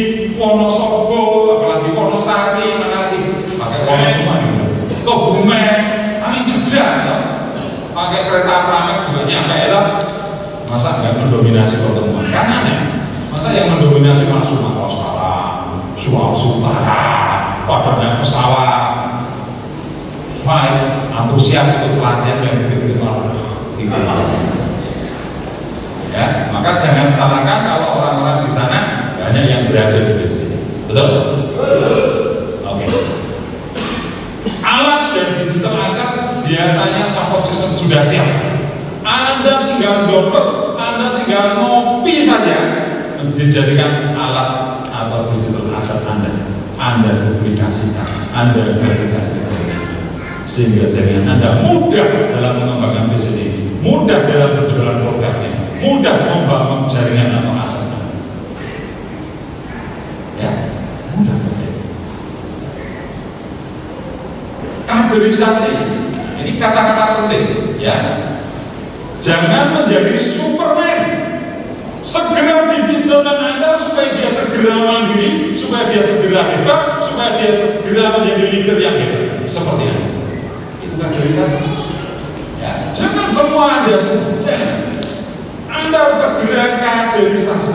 Wonosobo, apalagi Wonosari, mana lagi pakai Wono semua itu. Kebumen, kami jejak ya. Pakai kereta Pramek juga nyampe ya. Masa nggak mendominasi pertemuan? Kan aneh. Masa yang mendominasi malah Sumatera Selatan, Sulawesi Utara, pada naik pesawat, fight, antusias untuk pelatihan dan begitu. Ya, maka jangan salahkan kalau orang-orang di sana banyak yang berhasil di sini. Betul? Oke. Alat dan digital asset biasanya support system sudah siap. Anda tinggal download, Anda tinggal ngopi saja, dijadikan alat atau digital asset Anda publikasikan, Anda berikan ke jaringan, sehingga jaringan Anda mudah dalam mengembangkan bisnis ini, mudah dalam berjualan produknya, mudah membangun jaringan atau aset. Ya, mudah. Kaderisasi, ini kata-kata penting, ya. Jangan menjadi Superman. Segera dipimpin Anda supaya dia segera mandiri, supaya dia segera hebat, supaya dia segera menjadi leader yang hebat. Seperti itu. kaderisasi. Ya, jangan semua Anda jangan. Anda harus segera kaderisasi.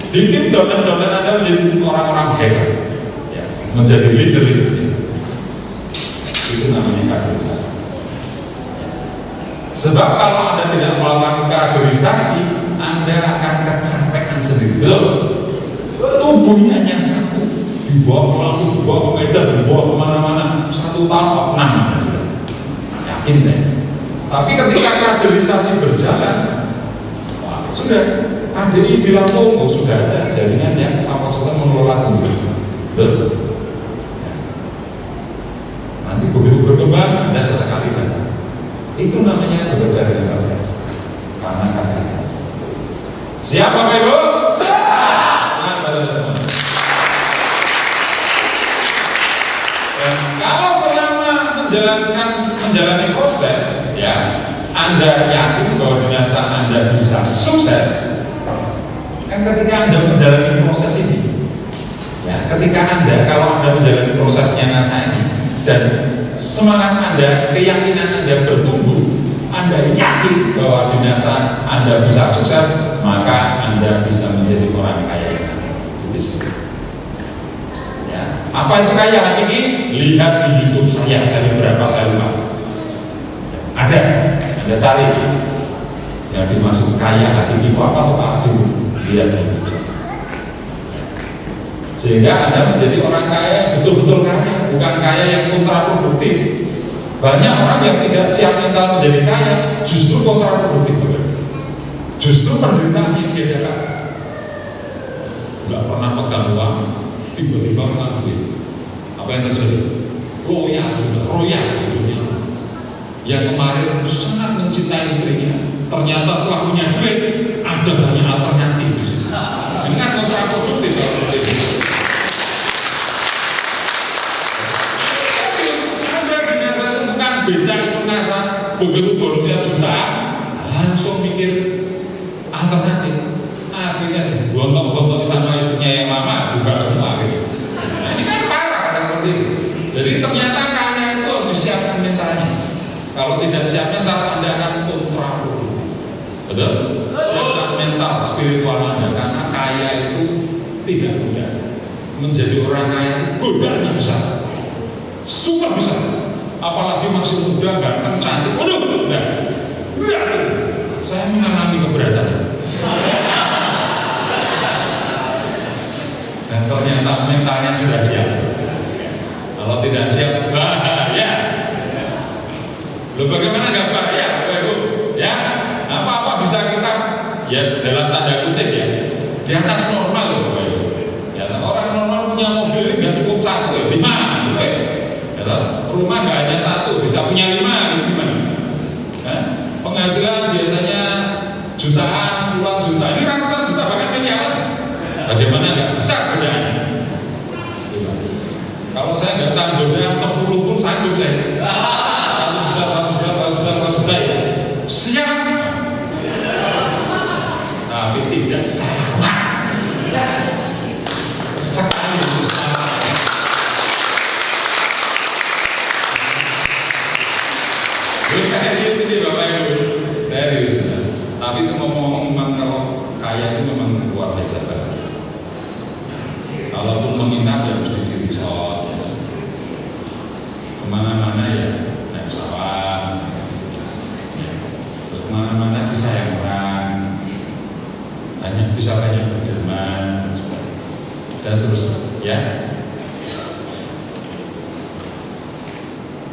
Bikin dolan-dolan Anda menjadi orang-orang hebat, ya, menjadi leader-leader. Itu namanya kaderisasi. Sebab kalau Anda tidak melakukan kaderisasi, Anda akan kecapean sendiri. Tubuhnya hanya satu, dibawa ke laut, dibawa ke medan, dibawa kemana-mana, 1 tahun 6. Yakin deh. Tapi ketika kaderisasi berjalan, wah, sudah KDI di Lampung, sudah ada jaringan yang sama saja mengelola sendiri. Betul. Nanti begitu berkembang, Anda sesekali datang. Itu namanya bekerja dengan kalian. Karena kaderisasi. Siap Bapak Ibu? Kalau selama menjalani proses, ya, Anda yakin bahwa dinasa Anda bisa sukses. Kan ketika Anda menjalani proses ini, ya, ketika kalau Anda menjalani prosesnya NASA ini, dan semangat Anda, keyakinan Anda bertumbuh, Anda yakin bahwa dinasa Anda bisa sukses, maka Anda bisa menjadi orang kaya. Apa itu kaya hakiki? Lihat di YouTube saya berapa saya lupa. Ada, Anda cari. Yang dimaksud kaya hakiki itu apa? Aduh, lihat di YouTube. Sehingga Anda menjadi orang kaya yang betul-betul kaya, bukan kaya yang kontraproduktif. Banyak orang yang tidak siap mental menjadi kaya, justru kontraproduktif. Justru penderitaan yang dia dapat. Nggak pernah pegang uang, tiba-tiba menang duit. Apa yang terjadi? Royal hidupnya. Yang kemarin sangat mencintai istrinya, ternyata setelah punya duit ada banyak alternatif di situ. Ini kan kontraproduktif. Anda binasa tentukan beca itu NASA, begitu bonusnya jutaan, langsung mikir alternatif. Akhirnya digontok-gontok sama istrinya yang lama, buka semua gitu. Nah, ini kan parah kan seperti itu. Jadi ternyata kaya itu harus disiapkan mentalnya. Kalau tidak siap mental, Anda akan kontraproduktif. Betul? Siapkan mental, spiritual Anda, karena kaya itu tidak mudah. Menjadi orang kaya itu godaannya besar, super besar. Apalagi masih muda, ganteng, cantik. Waduh, enggak. Saya mengalami keberatan. Dan ternyata mentalnya sudah siap. Kalau tidak siap, bahaya. Loh, bagaimana nggak bahaya, Bapak Ibu? Ya, apa-apa bisa kita, ya dalam tanda kutip ya, di atas normal loh, Bapak Ibu. Ya, orang normal punya mobil nggak cukup 1, ya 5, gitu ya. Rumah nggak hanya 1, bisa punya 5, gitu gimana? Nah, penghasilan biasanya jutaan, puluhan juta, ini ratusan juta bahkan miliaran. Bagaimana nggak besar godaannya? Kalau saya nggak tahan godaan 10 pun sanggup saya. 100 juta ya. Siap. Tapi tidak sama. Sekali itu sama. Terus serius ini Bapak Ibu, serius. Tapi itu ngomong memang kalau kaya itu memang luar biasa banget. Kalaupun menginap ya mesti di resort, kemana-mana ya naik pesawat, ya. Terus kemana-mana disayang orang, bisa banyak berderma dan seterusnya, ya.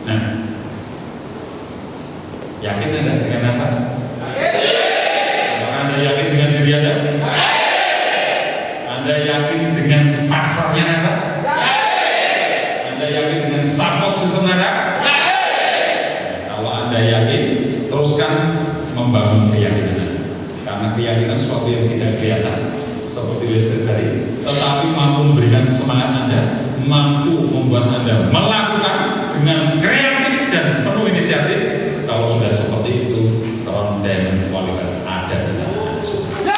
Nah, yakin Anda dengan NASA? Apakah Anda yakin dengan diri Anda? Anda yakin dengan pasarnya NASA? Anda yakin dengan support system Anda? Kalau Anda yakin, teruskan membangun keyakinan Anda. Karena keyakinan sesuatu yang tidak kelihatan, seperti listrik tadi, tetapi mampu memberikan semangat Anda, mampu membuat Anda melakukan dengan kreatif dan penuh inisiatif. Kalau sudah seperti itu, Ron Diamond Qualified ada di tangan Anda semua.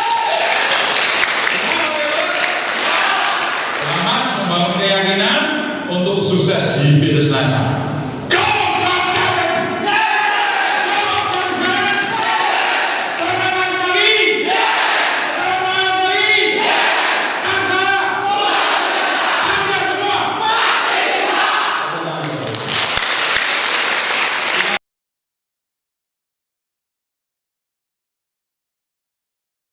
Selamat membangun keyakinan untuk sukses di bisnis NASA.